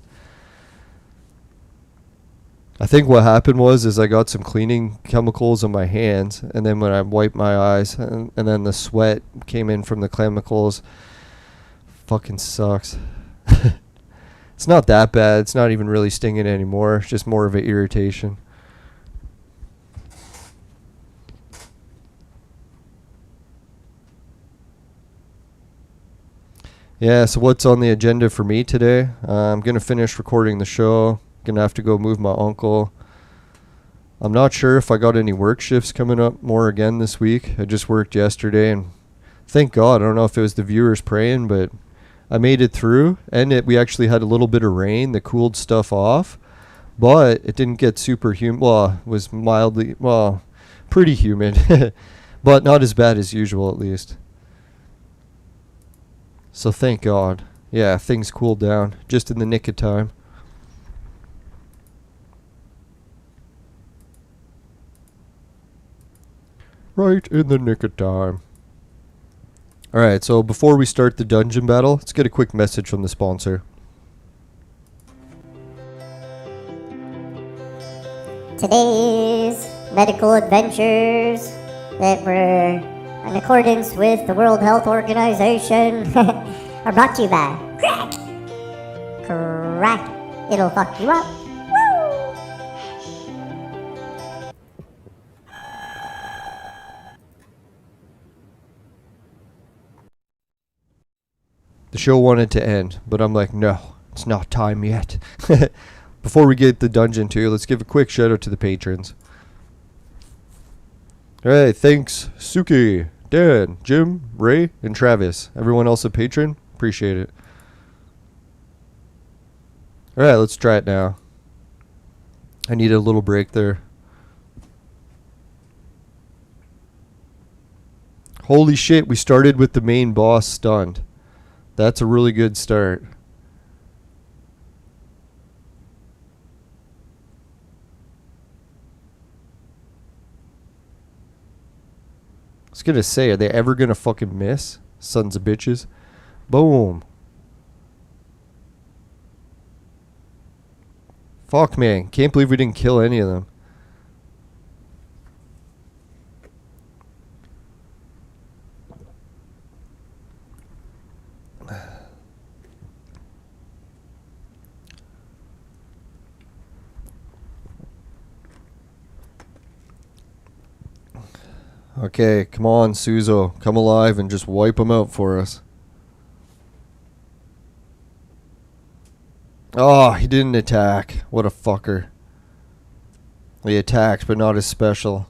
I think what happened is I got some cleaning chemicals on my hands, and then when I wiped my eyes, and then the sweat came in from the chemicals. Fucking sucks. It's not that bad. It's not even really stinging anymore. It's just more of an irritation. Yeah, so what's on the agenda for me today? I'm going to finish recording the show. Going to have to go move my uncle. I'm not sure if I got any work shifts coming up more again this week. I just worked yesterday, and thank God. I don't know if it was the viewers praying, but I made it through, and we actually had a little bit of rain that cooled stuff off, but it didn't get super humid. Well, it was mildly, pretty humid, but not as bad as usual at least. So thank God. Yeah, things cooled down just in the nick of time. Right in the nick of time. Alright, so before we start the dungeon battle, let's get a quick message from the sponsor. Today's medical adventures that were in accordance with the World Health Organization are brought to you by Crack. Crack. It'll fuck you up. Woo! The show wanted to end, but I'm like, no, it's not time yet. Before we get the dungeon too, let's give a quick shout out to the patrons. Alright, thanks Suki, Dan, Jim, Ray, and Travis. Everyone else a patron? Appreciate it. Alright, let's try it now. I need a little break there. Holy shit, we started with the main boss stunned. That's a really good start. I was gonna say, are they ever gonna fucking miss? Sons of bitches. Boom. Fuck, man. Can't believe we didn't kill any of them. Okay, come on, Suzo. Come alive and just wipe them out for us. Oh, he didn't attack. What a fucker. He attacked, but not as special.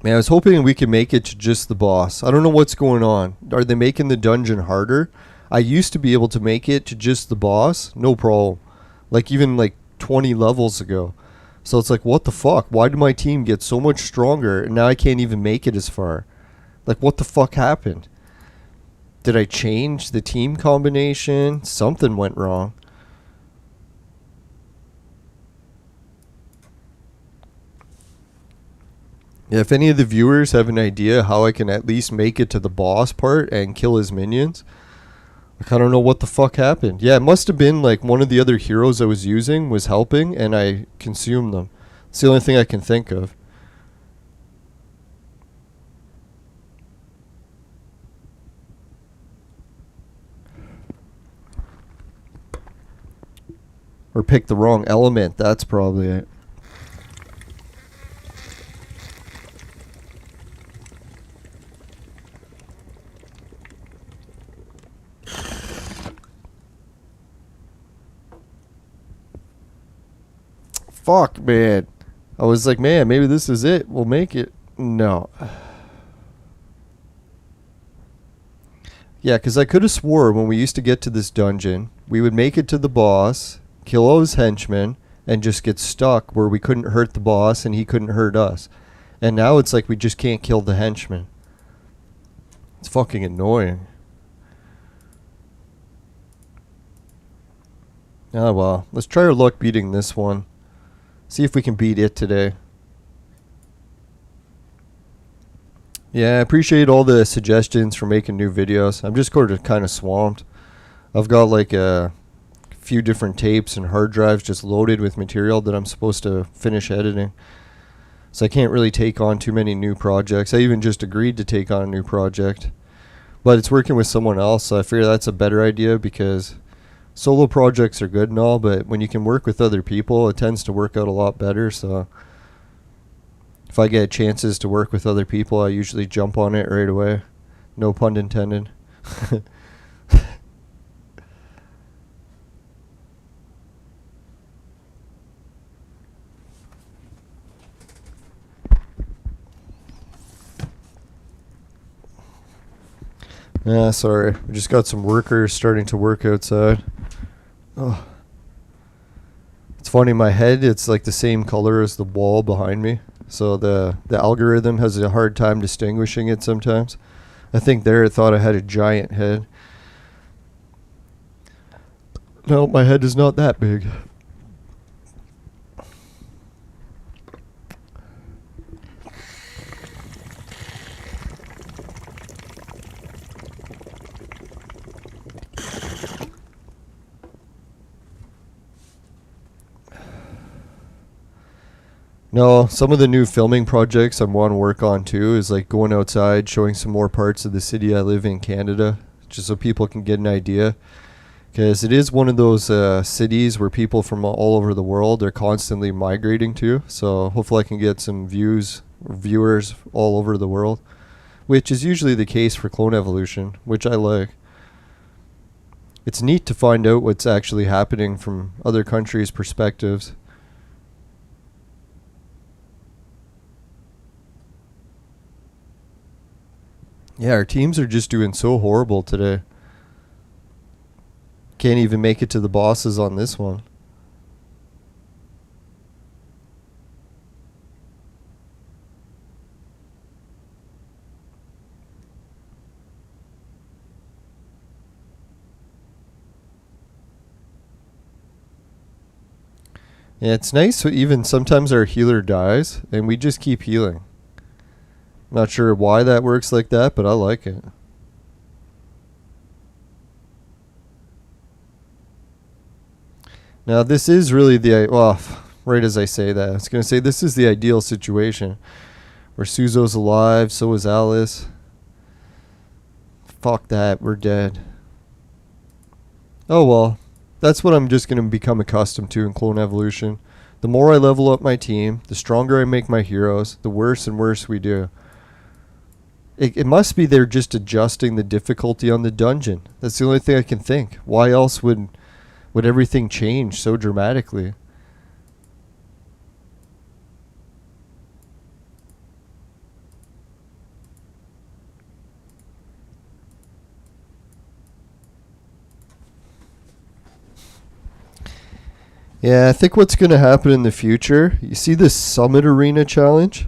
Man, I was hoping we could make it to just the boss. I don't know what's going on. Are they making the dungeon harder? I used to be able to make it to just the boss. No problem. Like, even like 20 levels ago. So it's like, what the fuck? Why did my team get so much stronger and now I can't even make it as far? Like, what the fuck happened? Did I change the team combination? Something went wrong. Yeah, if any of the viewers have an idea how I can at least make it to the boss part and kill his minions, like, I don't know what the fuck happened. Yeah, it must have been like one of the other heroes I was using was helping and I consumed them. It's the only thing I can think of. Or picked the wrong element, that's probably it. Fuck, man. I was like, man, maybe this is it. We'll make it. No. Yeah, because I could have swore when we used to get to this dungeon, we would make it to the boss, kill all his henchmen, and just get stuck where we couldn't hurt the boss and he couldn't hurt us. And now it's like we just can't kill the henchmen. It's fucking annoying. Oh well. Let's try our luck beating this one. See if we can beat it today. Yeah, I appreciate all the suggestions for making new videos. I'm just kind of swamped. I've got like a few different tapes and hard drives just loaded with material that I'm supposed to finish editing. So I can't really take on too many new projects. I even just agreed to take on a new project. But it's working with someone else, so I figure that's a better idea because solo projects are good and all, but when you can work with other people, it tends to work out a lot better. So if I get chances to work with other people, I usually jump on it right away. No pun intended. Yeah, sorry. We just got some workers starting to work outside. Oh. It's funny, my head, it's like the same color as the wall behind me. So the algorithm has a hard time distinguishing it sometimes. I think there it thought I had a giant head. No, my head is not that big. No, some of the new filming projects I want to work on too is like going outside, showing some more parts of the city I live in, Canada, just so people can get an idea. Because it is one of those cities where people from all over the world are constantly migrating to. So hopefully I can get some viewers all over the world, which is usually the case for Clone Evolution, which I like. it's neat to find out what's actually happening from other countries' perspectives. Yeah, our teams are just doing so horrible today. Can't even make it to the bosses on this one. Yeah, it's nice. Even sometimes our healer dies, and we just keep healing. Not sure why that works like that, but I like it. Now, this is really right as I say that, I was going to say this is the ideal situation. Where Suzo's alive, so is Alice. Fuck that, we're dead. Oh well. That's what I'm just going to become accustomed to in Clone Evolution. The more I level up my team, the stronger I make my heroes, the worse and worse we do. It must be they're just adjusting the difficulty on the dungeon. That's the only thing I can think. Why else would everything change so dramatically? Yeah, I think what's going to happen in the future, you see this Summit Arena challenge?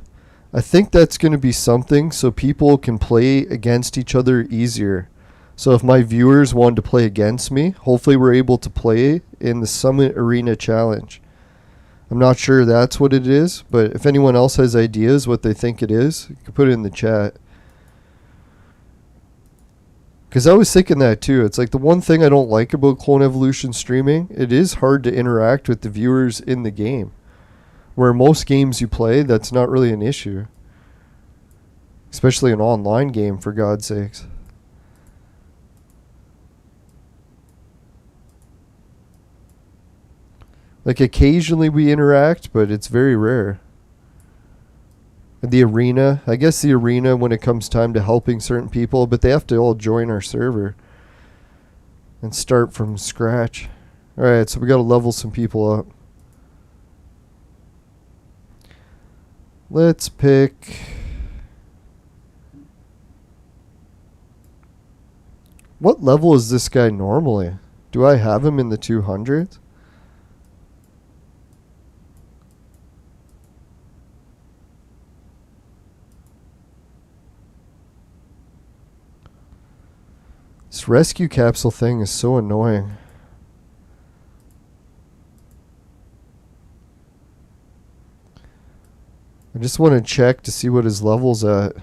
I think that's going to be something so people can play against each other easier. So if my viewers wanted to play against me, hopefully we're able to play in the Summit Arena challenge. I'm not sure that's what it is, but if anyone else has ideas what they think it is, you can put it in the chat. Because I was thinking that too. It's like the one thing I don't like about Clone Evolution streaming, it is hard to interact with the viewers in the game. Where most games you play, that's not really an issue. Especially an online game, for God's sakes. Like occasionally we interact, but it's very rare. The arena, I guess the arena when it comes time to helping certain people, but they have to all join our server and start from scratch. Alright, so we got to level some people up. Let's pick... What level is this guy normally? Do I have him in the 200s? This rescue capsule thing is so annoying. I just want to check to see what his level's at.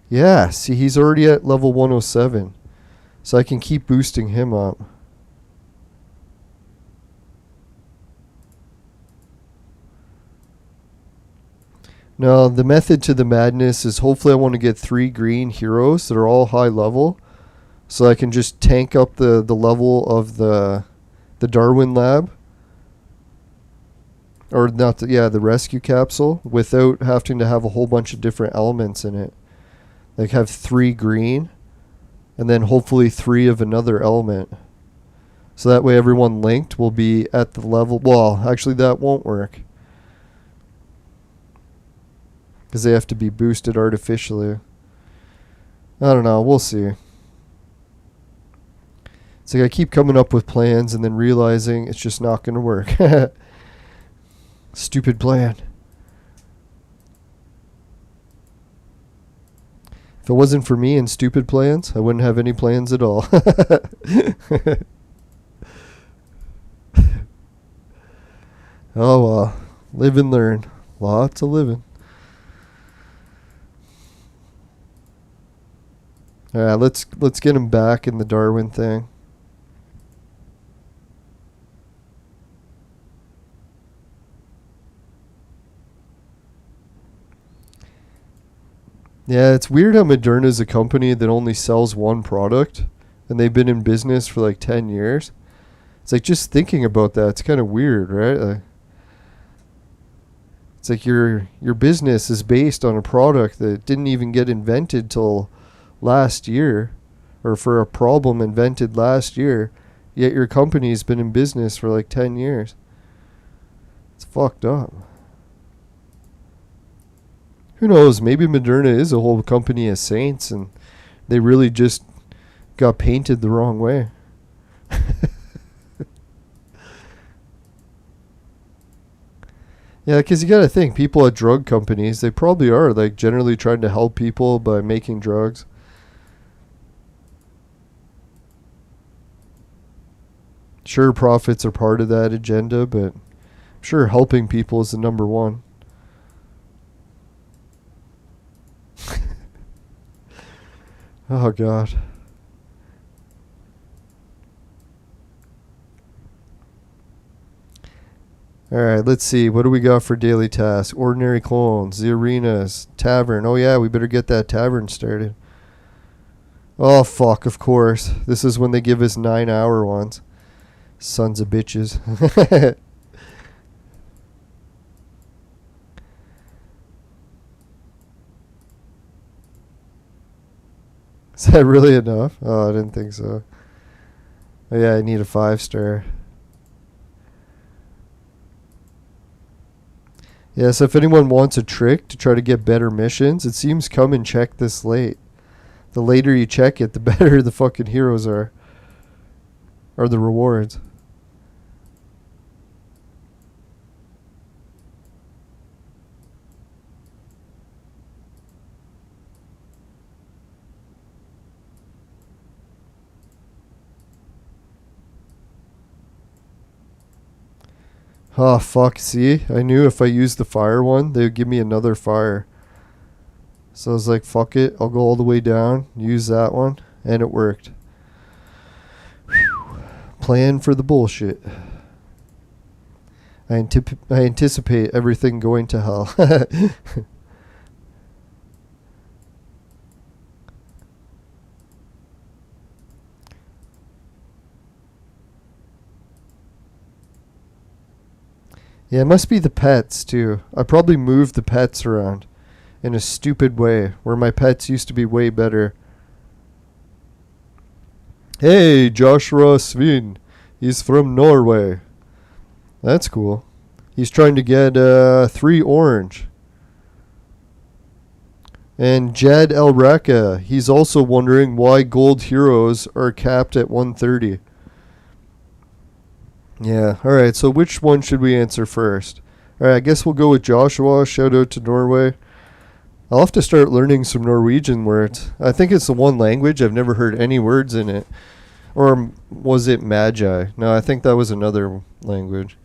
Yeah, see, he's already at level 107. So I can keep boosting him up. Now, the method to the madness is hopefully I want to get 3 green heroes that are all high level. So I can just tank up the level of the Darwin lab. Or not, the rescue capsule without having to have a whole bunch of different elements in it. Like have 3 green and then hopefully 3 of another element. So that way everyone linked will be at the level. Well, actually that won't work. Because they have to be boosted artificially. I don't know. We'll see. It's like I keep coming up with plans and then realizing it's just not going to work. Stupid plan. If it wasn't for me and stupid plans, I wouldn't have any plans at all. Oh well. Live and learn. Lots of living. Alright, let's get him back in the Darwin thing. Yeah, it's weird how Moderna is a company that only sells one product, and they've been in business for like 10 years. It's like just thinking about that, it's kind of weird, right? It's like your business is based on a product that didn't even get invented till last year, or for a problem invented last year, yet your company's been in business for like 10 years. It's fucked up. Who knows? Maybe Moderna is a whole company of saints and they really just got painted the wrong way. Yeah, because you got to think, people at drug companies, they probably are like generally trying to help people by making drugs. Sure, profits are part of that agenda, but I'm sure helping people is the number one. Oh, God. Alright, let's see. What do we got for daily tasks? Ordinary clones, the arenas, tavern. Oh, yeah, we better get that tavern started. Oh, fuck, of course. This is when they give us 9-hour ones. Sons of bitches. Is that really enough? Oh, I didn't think so. Oh, yeah, I need a 5-star. Yeah, so if anyone wants a trick to try to get better missions, it seems come and check this late. The later you check it, the better the fucking heroes are. Or the rewards. Oh, fuck, see? I knew if I used the fire one, they would give me another fire. So I was like, fuck it, I'll go all the way down, use that one, and it worked. Whew. Plan for the bullshit. I anticipate everything going to hell. Yeah, it must be the pets, too. I probably moved the pets around in a stupid way, where my pets used to be way better. Hey, Joshua Sveen. He's from Norway. That's cool. He's trying to get 3 orange. And Jade Elraka, he's also wondering why gold heroes are capped at 130. Yeah, alright, so which one should we answer first? Alright, I guess we'll go with Joshua. Shout out to Norway. I'll have to start learning some Norwegian words. I think it's the one language I've never heard any words in it. Or was it Magi? No, I think that was another language.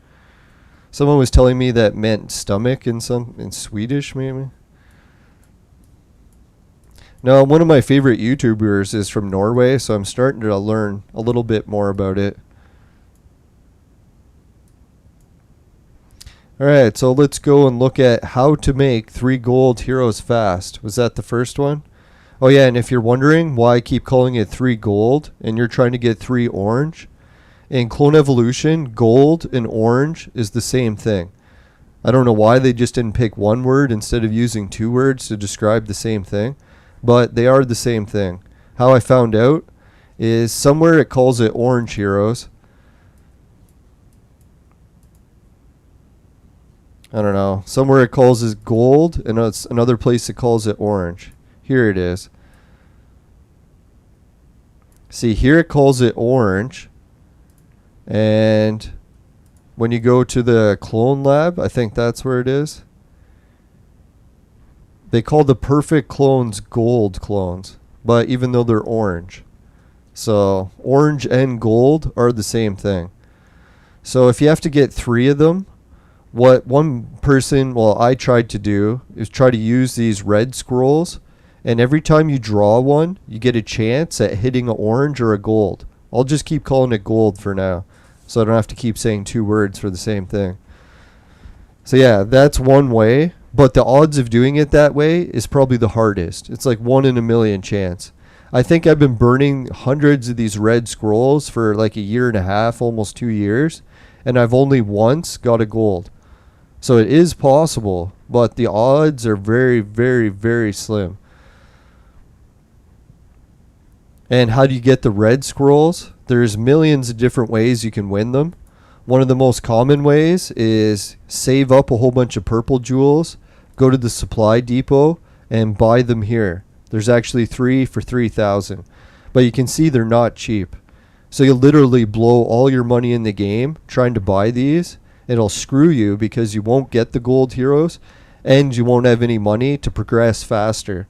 Someone was telling me that meant stomach in Swedish, maybe. No, one of my favorite YouTubers is from Norway, so I'm starting to learn a little bit more about it. Alright, so let's go and look at how to make 3 gold heroes fast. Was that the first one? Oh yeah, and if you're wondering why I keep calling it 3 gold and you're trying to get 3 orange, in Clone Evolution, gold and orange is the same thing. I don't know why they just didn't pick one word instead of using 2 words to describe the same thing, but they are the same thing. How I found out is somewhere it calls it orange heroes. I don't know. Somewhere it calls it gold, and it's another place it calls it orange. Here it is. See, here it calls it orange. And when you go to the clone lab, I think that's where it is. They call the perfect clones gold clones, but even though they're orange. So orange and gold are the same thing. So if you have to get 3 of them, what one person, well, I tried to do is try to use these red scrolls, and every time you draw one, you get a chance at hitting an orange or a gold. I'll just keep calling it gold for now, so I don't have to keep saying 2 words for the same thing. So yeah, that's one way, but the odds of doing it that way is probably the hardest. It's like 1 in a million chance. I think I've been burning hundreds of these red scrolls for like a year and a half, almost 2 years, and I've only once got a gold. So it is possible, but the odds are very, very, very slim. And how do you get the red scrolls? There's millions of different ways you can win them. One of the most common ways is save up a whole bunch of purple jewels, go to the supply depot, and buy them here. There's actually 3 for 3,000. But you can see they're not cheap. So you'll literally blow all your money in the game trying to buy these. It'll screw you because you won't get the gold heroes and you won't have any money to progress faster.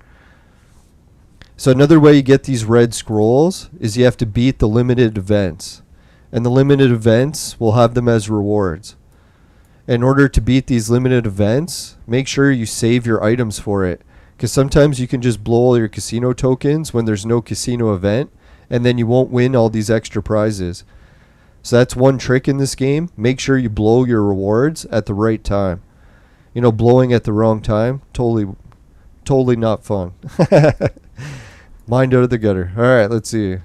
So another way you get these red scrolls is you have to beat the limited events. And the limited events will have them as rewards. In order to beat these limited events, make sure you save your items for it. Because sometimes you can just blow all your casino tokens when there's no casino event, and then you won't win all these extra prizes. So that's one trick in this game. Make sure you blow your rewards at the right time. You know, blowing at the wrong time, totally not fun. Mind out of the gutter. All right, let's see.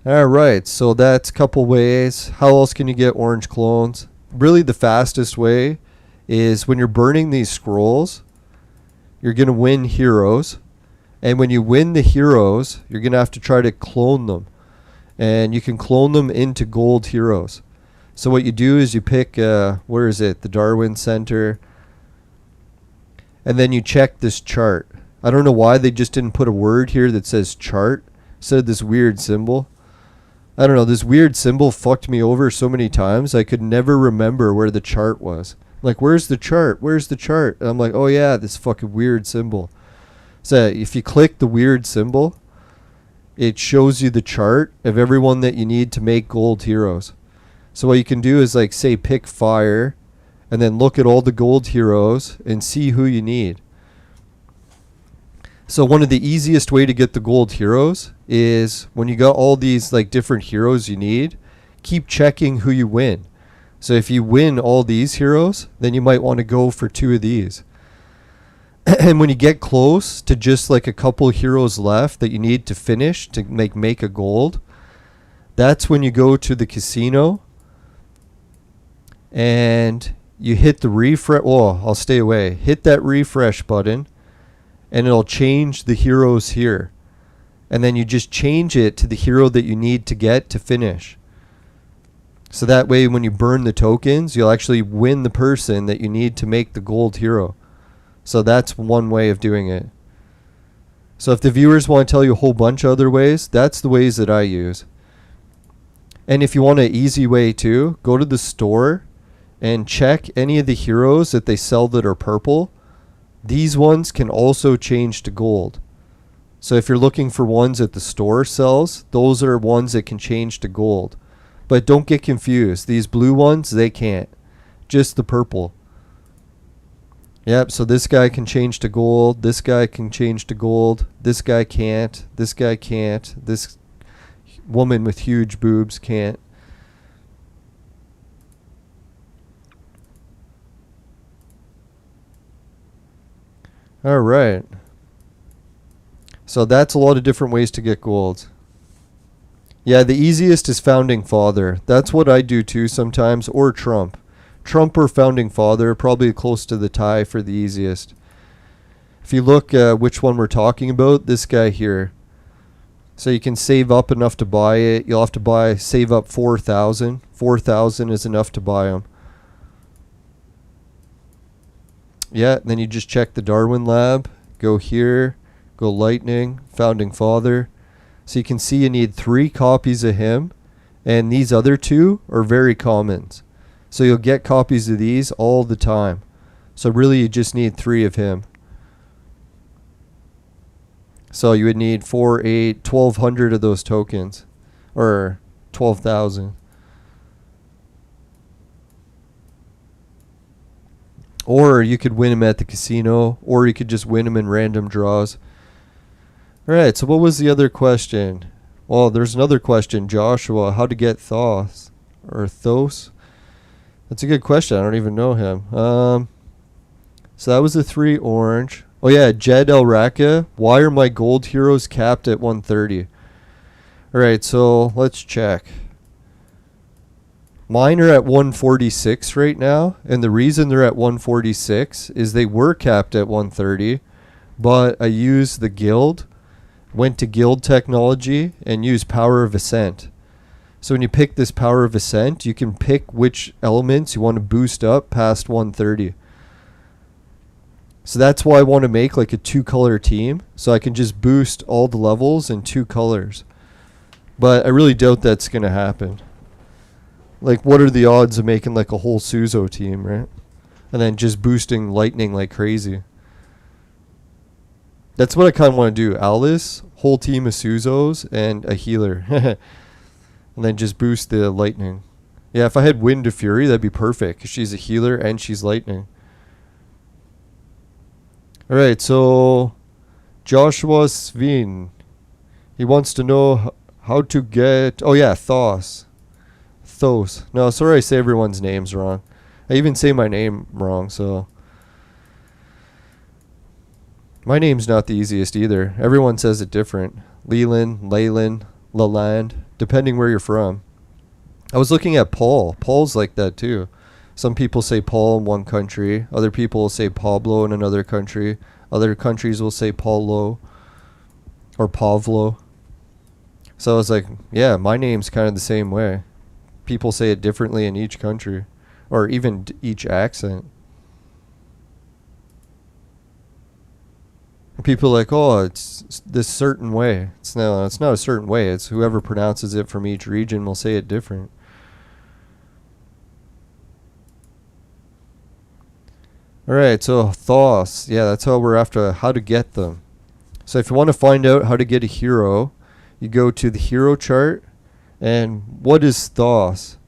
All right, so that's a couple ways. How else can you get orange clones? Really, the fastest way is when you're burning these scrolls, you're going to win heroes. And when you win the heroes, you're going to have to try to clone them. And you can clone them into gold heroes. So what you do is you pick, where is it? The Darwin Center. And then you check this chart. I don't know why they just didn't put a word here that says chart instead of this weird symbol. I don't know, this weird symbol fucked me over so many times. I could never remember where the chart was. Like, where's the chart? Where's the chart? And I'm like, oh yeah, this fucking weird symbol. So if you click the weird symbol, it shows you the chart of everyone that you need to make gold heroes. So what you can do is, like, say pick fire and then look at all the gold heroes and see who you need. So one of the easiest way to get the gold heroes is when you got all these like different heroes you need, keep checking who you win. So if you win all these heroes, then you might want to go for 2 of these. And when you get close to just like a couple heroes left that you need to finish to make a gold, that's when you go to the casino and you hit the refresh. Oh, I'll stay away. Hit that refresh button and it'll change the heroes here. And then you just change it to the hero that you need to get to finish. So that way when you burn the tokens, you'll actually win the person that you need to make the gold hero. So that's one way of doing it. So if the viewers want to tell you a whole bunch of other ways, that's the ways that I use. And if you want an easy way too, go to the store and check any of the heroes that they sell that are purple. These ones can also change to gold. So if you're looking for ones that the store sells, those are ones that can change to gold. But don't get confused. These blue ones, they can't. Just the purple. Yep, so this guy can change to gold. This guy can change to gold. This guy can't. This guy can't. This woman with huge boobs can't. All right. So that's a lot of different ways to get gold. Yeah, the easiest is Founding Father. That's what I do too sometimes, or Trump. Trump or Founding Father, probably close to the tie for the easiest. If you look which one we're talking about, this guy here. So you can save up enough to buy it. You'll have to save up 4,000. 4,000 is enough to buy them. Yeah, and then you just check the Darwin Lab. Go here. Go Lightning. Founding Father. So you can see you need 3 copies of him. And these other 2 are very commons. So you'll get copies of these all the time. So really you just need 3 of him. So you would need 4, 8, 1,200 of those tokens. Or 12,000. Or you could win them at the casino. Or you could just win them in random draws. Alright, so what was the other question? Well, there's another question. Joshua, how to get Thos? Or Thos? That's a good question. I don't even know him. So that was the 3 orange. Oh yeah, Jed El Raka. Why are my gold heroes capped at 130? Alright, so let's check. Mine are at 146 right now. And the reason they're at 146 is they were capped at 130. but I used the guild, went to guild technology, and used power of ascent. So when you pick this power of ascent, you can pick which elements you want to boost up past 130. So that's why I want to make like a 2-color team, so I can just boost all the levels in 2 colors. But I really doubt that's going to happen. Like, what are the odds of making like a whole Suzo team, right? And then just boosting lightning like crazy. That's what I kind of want to do. Alice, whole team of Suzos, and a healer. And then just boost the lightning. Yeah, if I had Wind of Fury, that'd be perfect, 'cause she's a healer and she's lightning. Alright, so Joshua Sveen. He wants to know how to get... Oh yeah, Thos. No, sorry I say everyone's names wrong. I even say my name wrong, so... My name's not the easiest either. Everyone says it different. Leland, Leland, depending where you're from. I was looking at Paul. Paul's like that too. Some people say Paul in one country. Other people will say Pablo in another country. Other countries will say Paulo or Pavlo. So I was like, yeah, my name's kind of the same way. People say it differently in each country, or even each accent. People are like, oh, it's this certain way. It's not a certain way. It's whoever pronounces it from each region will say it different. Alright, so Thos. Yeah, that's how we're after how to get them. So if you want to find out how to get a hero, you go to the hero chart. And what is Thos?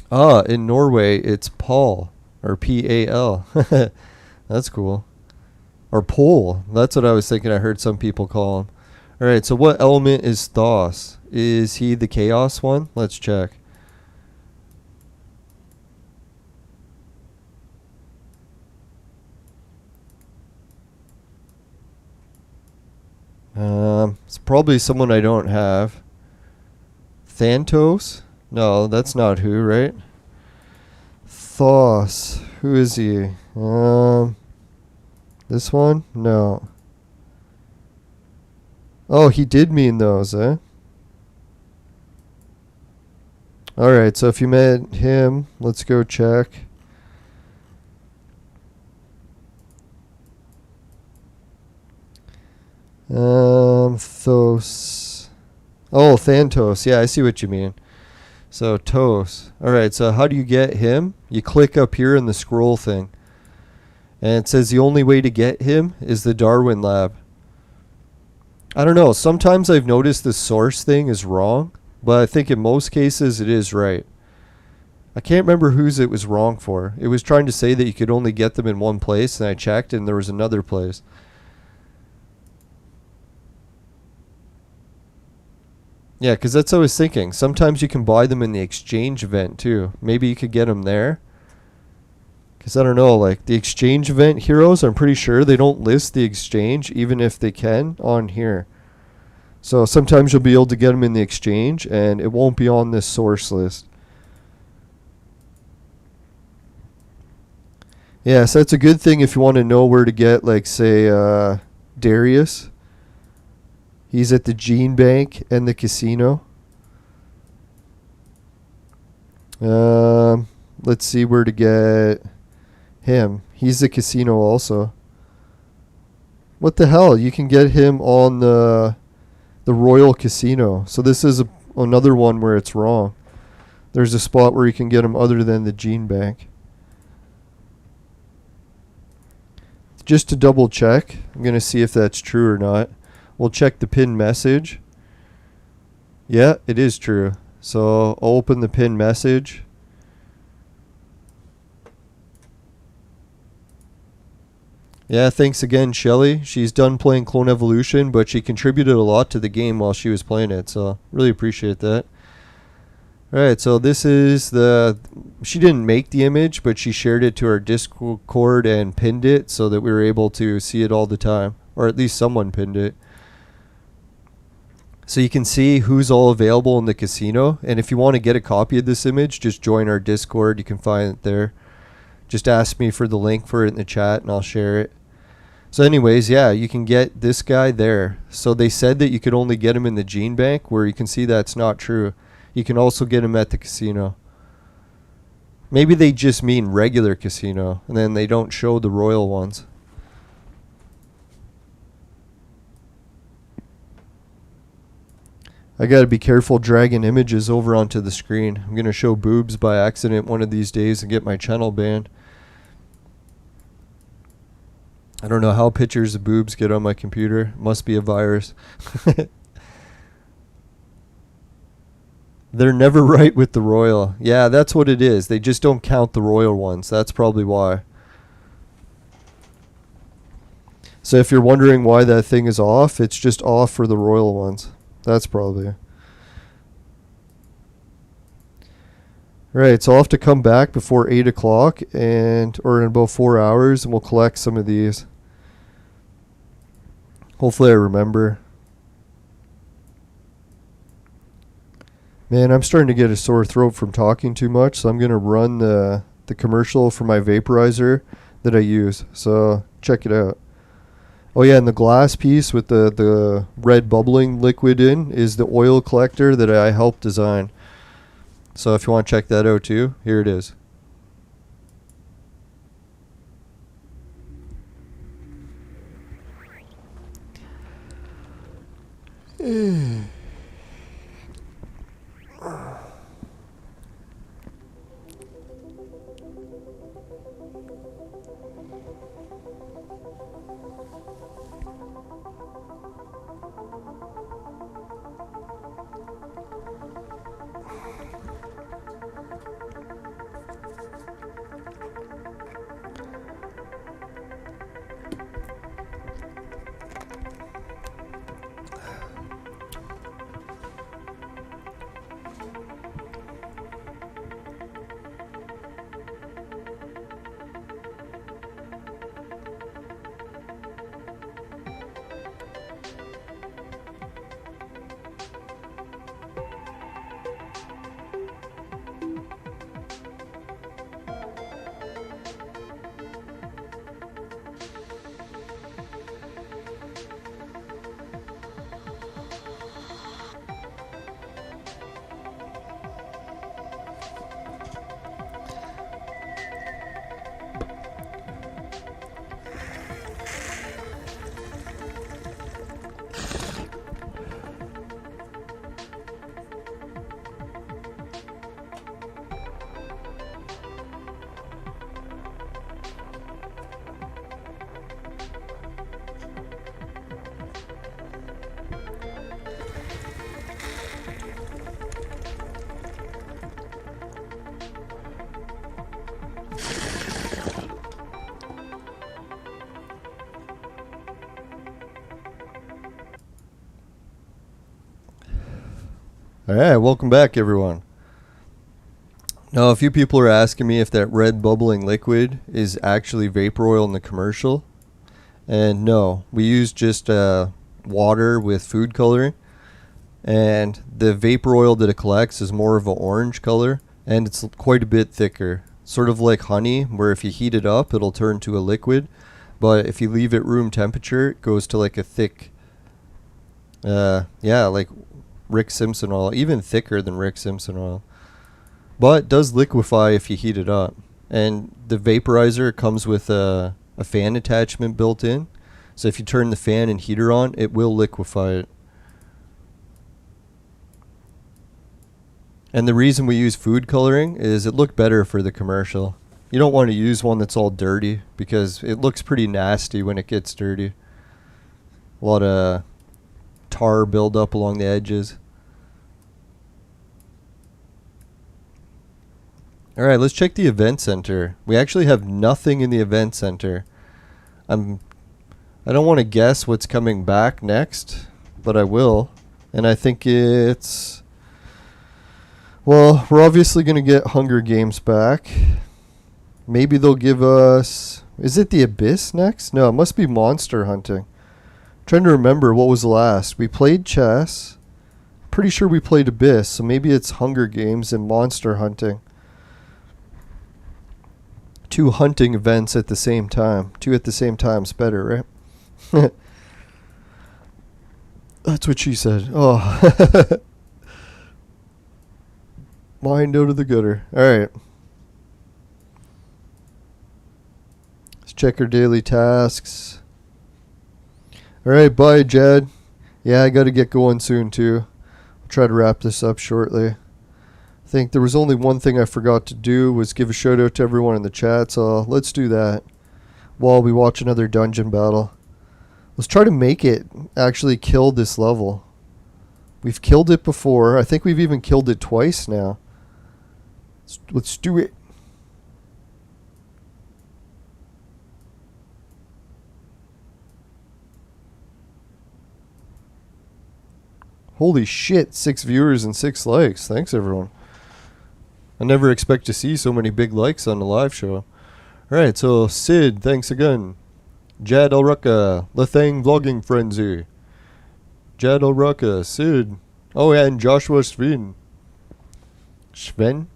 In Norway, it's Paul, or P-A-L. That's cool. Or Pole. That's what I was thinking I heard some people call him. Alright, so what element is Thos? Is he the chaos one? Let's check. It's probably someone I don't have. Thantos? No, that's not who, right? Thos. Who is he? This one? No. Oh, he did mean those, eh? Alright, so if you met him, let's go check. Thos. Oh, Thantos. Yeah, I see what you mean. So, Tos. Alright, so how do you get him? You click up here in the scroll thing. And it says the only way to get him is the Darwin lab. I don't know. Sometimes I've noticed the source thing is wrong, but I think in most cases it is right. I can't remember whose it was wrong for. It was trying to say that you could only get them in one place, and I checked and there was another place. Yeah, because that's what I was thinking. Sometimes you can buy them in the exchange event too. Maybe you could get them there. Because I don't know, like the exchange event heroes, I'm pretty sure they don't list the exchange, even if they can, on here. So sometimes you'll be able to get them in the exchange, and it won't be on this source list. Yeah, so that's a good thing if you want to know where to get, like, say, Darius. He's at the Gene Bank and the casino. Let's see where to get him. He's the casino also. What the hell? You can get him on the Royal Casino. So this is another one where it's wrong. There's a spot where you can get him other than the Gene Bank. Just to double check, I'm going to see if that's true or not. We'll check the pinned message. Yeah, it is true. So I'll open the pinned message. Yeah, thanks again, Shelly. She's done playing Clone Evolution, but she contributed a lot to the game while she was playing it, so really appreciate that. Alright, so this is the... She didn't make the image, but she shared it to our Discord and pinned it so that we were able to see it all the time. Or at least someone pinned it. So you can see who's all available in the casino. And if you want to get a copy of this image, just join our Discord. You can find it there. Just ask me for the link for it in the chat and I'll share it. So anyways, yeah, you can get this guy there. So they said that you could only get him in the gene bank, where you can see that's not true. You can also get him at the casino. Maybe they just mean regular casino, and then they don't show the royal ones. I gotta be careful dragging images over onto the screen. I'm gonna show boobs by accident one of these days and get my channel banned. I don't know how pictures of boobs get on my computer. Must be a virus. They're never right with the royal. Yeah, that's what it is. They just don't count the royal ones. That's probably why. So if you're wondering why that thing is off, it's just off for the royal ones. That's probably. Right, so I'll have to come back before 8 o'clock or in about 4 hours, and we'll collect some of these. Hopefully I remember. Man, I'm starting to get a sore throat from talking too much, so I'm going to run the commercial for my vaporizer that I use. So check it out. Oh yeah, and the glass piece with the red bubbling liquid in is the oil collector that I helped design. So if you want to check that out too, here it is. Alright, welcome back everyone. Now a few people are asking me if that red bubbling liquid is actually vapor oil in the commercial. And no, we use just water with food coloring. And the vapor oil that it collects is more of an orange color, and it's quite a bit thicker. Sort of like honey, where if you heat it up it'll turn to a liquid, but if you leave it room temperature it goes to like a thick, yeah, like Rick Simpson oil, even thicker than Rick Simpson oil. But it does liquefy if you heat it up. And the vaporizer comes with a fan attachment built in. So if you turn the fan and heater on, it will liquefy it. And the reason we use food coloring is it looked better for the commercial. You don't want to use one that's all dirty because it looks pretty nasty when it gets dirty. A lot of tar build up along the edges. Alright, let's check the event center. We actually have nothing in the event center. I don't want to guess what's coming back next, but I will. And I think it's... Well, we're obviously going to get Hunger Games back. Maybe they'll give us... Is it the Abyss next? No, it must be Monster Hunting. Trying to remember what was last. We played chess. Pretty sure we played Abyss, so maybe it's Hunger Games and Monster Hunting. 2 hunting events at the same time. 2 at the same time's better, right? That's what she said. Oh. Mind out of the gutter. Alright. Let's check our daily tasks. Alright, bye, Jade. Yeah, I gotta get going soon, too. I'll try to wrap this up shortly. I think there was only one thing I forgot to do, was give a shout out to everyone in the chat, so let's do that while we watch another dungeon battle. Let's try to make it actually kill this level. We've killed it before. I think we've even killed it twice now. Let's do it. Holy shit, 6 viewers and 6 likes. Thanks, everyone. I never expect to see so many big likes on the live show. Alright, so Sid, thanks again. Jad Alrucka, Lethang Vlogging Frenzy. Jad Alrucka, Sid. Oh, yeah, and Joshua Svin. Svin?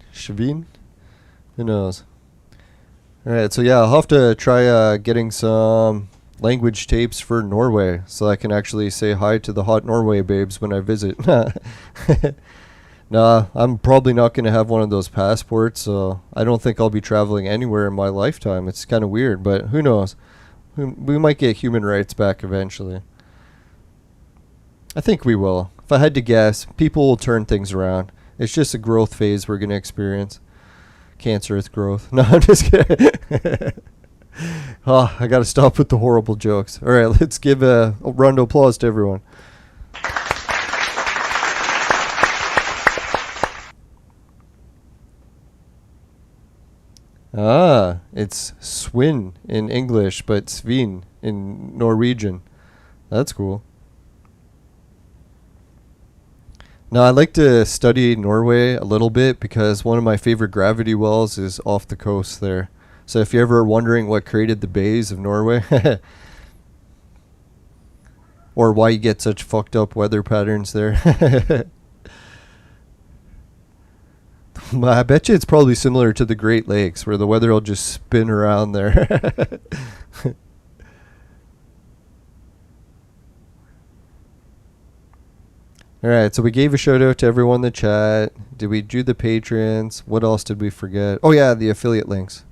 Who knows? Alright, so yeah, I'll have to try getting some language tapes for Norway so I can actually say hi to the hot Norway babes when I visit. Nah, I'm probably not going to have one of those passports, so I don't think I'll be traveling anywhere in my lifetime. It's kind of weird, but who knows? We might get human rights back eventually. I think we will. If I had to guess, people will turn things around. It's just a growth phase we're going to experience. Cancerous growth. No, I'm just kidding. Oh, I gotta stop with the horrible jokes. Alright, let's give a round of applause to everyone. Ah, it's Swin in English, but Svin in Norwegian. That's cool. Now, I like to study Norway a little bit because one of my favorite gravity wells is off the coast there. So if you're ever wondering what created the bays of Norway, or why you get such fucked up weather patterns there, I bet you it's probably similar to the Great Lakes, where the weather will just spin around there. Alright, so we gave a shout out to everyone in the chat. Did we do the patrons? What else did we forget? Oh yeah, the affiliate links.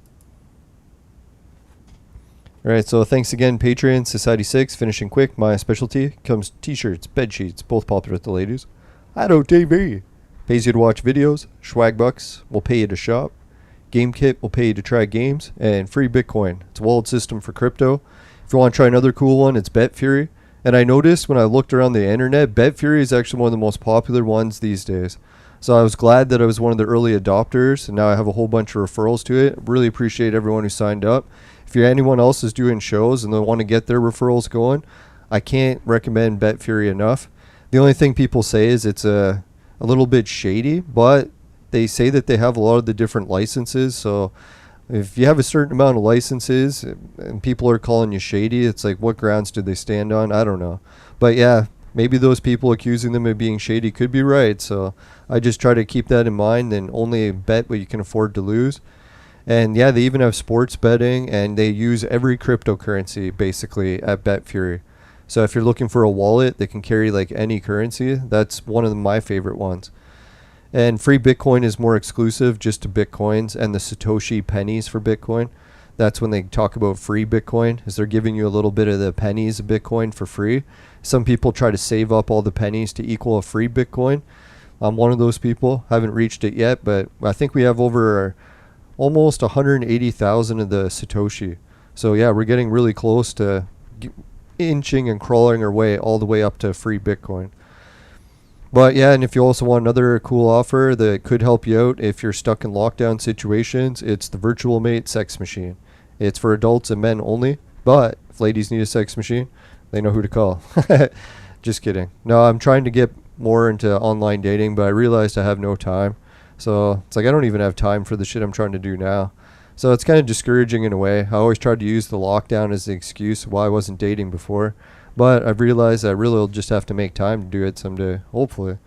Alright, so thanks again, Patreon, Society 6, Finishing Quick, my specialty. Comes t-shirts, bed sheets, both popular with the ladies. Idle TV. Pays you to watch videos. Swag Bucks will pay you to shop. GameKit will pay you to try games. And free Bitcoin. It's a wallet system for crypto. If you want to try another cool one, it's BetFury. And I noticed when I looked around the internet, BetFury is actually one of the most popular ones these days. So I was glad that I was one of the early adopters, and now I have a whole bunch of referrals to it. Really appreciate everyone who signed up. If anyone else is doing shows and they want to get their referrals going, I can't recommend BetFury enough. The only thing people say is it's a little bit shady, but they say that they have a lot of the different licenses. So if you have a certain amount of licenses and people are calling you shady, it's like, what grounds do they stand on? I don't know. But yeah, maybe those people accusing them of being shady could be right. So I just try to keep that in mind and only bet what you can afford to lose. And yeah, they even have sports betting, and they use every cryptocurrency basically at BetFury. So if you're looking for a wallet that can carry like any currency, that's one of my favorite ones. And free Bitcoin is more exclusive just to Bitcoins and the Satoshi pennies for Bitcoin. That's when they talk about free Bitcoin, is they're giving you a little bit of the pennies of Bitcoin for free. Some people try to save up all the pennies to equal a free Bitcoin. I'm one of those people. Haven't reached it yet, but I think we have over almost 180,000 of the Satoshi. So yeah, we're getting really close to inching and crawling our way all the way up to free Bitcoin. But yeah, and if you also want another cool offer that could help you out if you're stuck in lockdown situations, it's the Virtual Mate Sex Machine. It's for adults and men only, but if ladies need a sex machine, they know who to call. Just kidding. No, I'm trying to get more into online dating, but I realized I have no time. So it's like I don't even have time for the shit I'm trying to do now. So it's kind of discouraging in a way. I always tried to use the lockdown as the excuse why I wasn't dating before. But I've realized I really will just have to make time to do it someday, hopefully.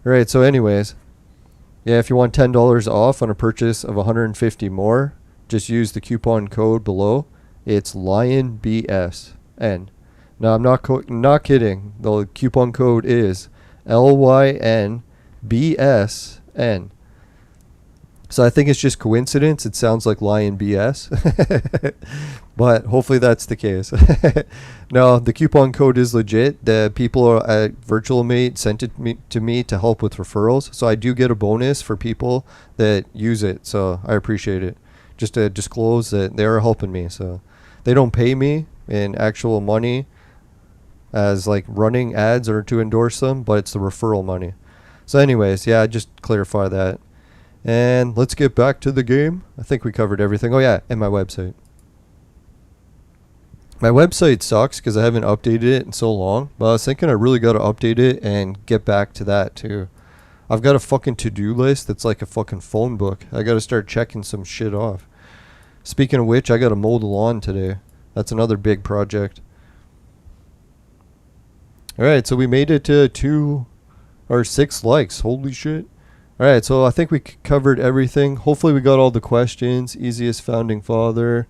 Alright, so anyways, yeah, if you want $10 off on a purchase of $150 more, just use the coupon code below. It's LionBSN. Now, I'm not kidding. The coupon code is LYNBSN. So I think it's just coincidence. It sounds like Lion BS. But hopefully that's the case. No, the coupon code is legit. The people at VirtualMate sent it to me to help with referrals. So I do get a bonus for people that use it. So I appreciate it. Just to disclose that they are helping me. So they don't pay me in actual money as like running ads or to endorse them, but it's the referral money. So anyways, yeah, just clarify that. And let's get back to the game. I think we covered everything. Oh yeah, and my website. My website sucks because I haven't updated it in so long, but I was thinking I really got to update it and get back to that too. I've got a fucking to-do list that's like a fucking phone book. I got to start checking some shit off. Speaking of which, I got to mow the lawn today. That's another big project. Alright, so we made it to 2 or 6 likes. Holy shit. Alright, so I think we covered everything. Hopefully we got all the questions. Easiest founding father.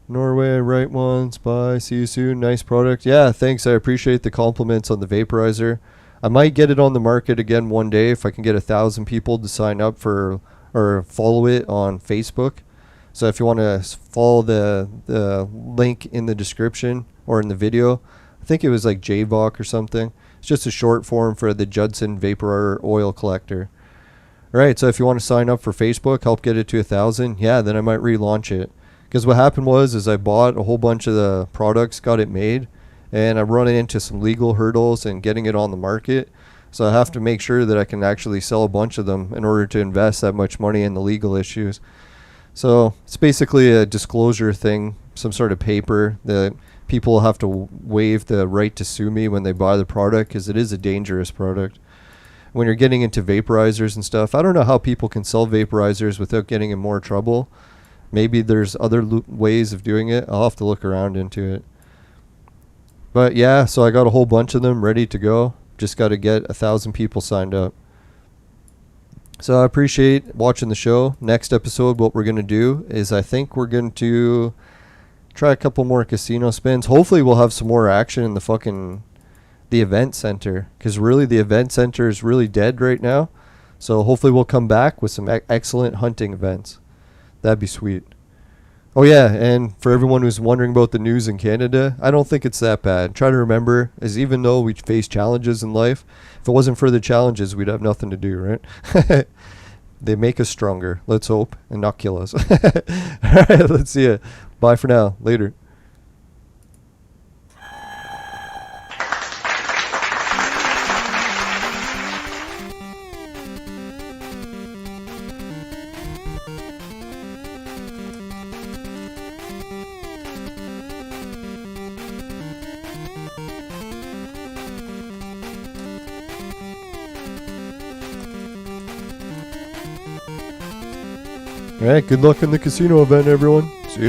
Norway, right ones. Bye. See you soon. Nice product. Yeah, thanks. I appreciate the compliments on the vaporizer. I might get it on the market again one day if I can get 1,000 people to sign up for or follow it on Facebook. So if you want to follow the link in the description or in the video, I think it was like JVOC or something. It's just a short form for the Judson Vapor Oil Collector. Alright, so if you want to sign up for Facebook, help get it to 1,000, yeah, then I might relaunch it. Because what happened was I bought a whole bunch of the products, got it made, and I'm running into some legal hurdles and getting it on the market. So I have to make sure that I can actually sell a bunch of them in order to invest that much money in the legal issues. So it's basically a disclosure thing, some sort of paper that people will have to waive the right to sue me when they buy the product, because it is a dangerous product. When you're getting into vaporizers and stuff, I don't know how people can sell vaporizers without getting in more trouble. Maybe there's other ways of doing it. I'll have to look around into it. But yeah, so I got a whole bunch of them ready to go. Just got to get 1,000 people signed up. So I appreciate watching the show. Next episode, what we're going to do is I think we're going to try a couple more casino spins. Hopefully we'll have some more action in the event center. Because really the event center is really dead right now. So hopefully we'll come back with some excellent hunting events. That'd be sweet. Oh yeah, and for everyone who's wondering about the news in Canada, I don't think it's that bad. Try to remember, is even though we face challenges in life, if it wasn't for the challenges, we'd have nothing to do, right? They make us stronger. Let's hope, and not kill us. Alright, let's see it. Bye for now. Later. Alright, good luck in the casino event, everyone.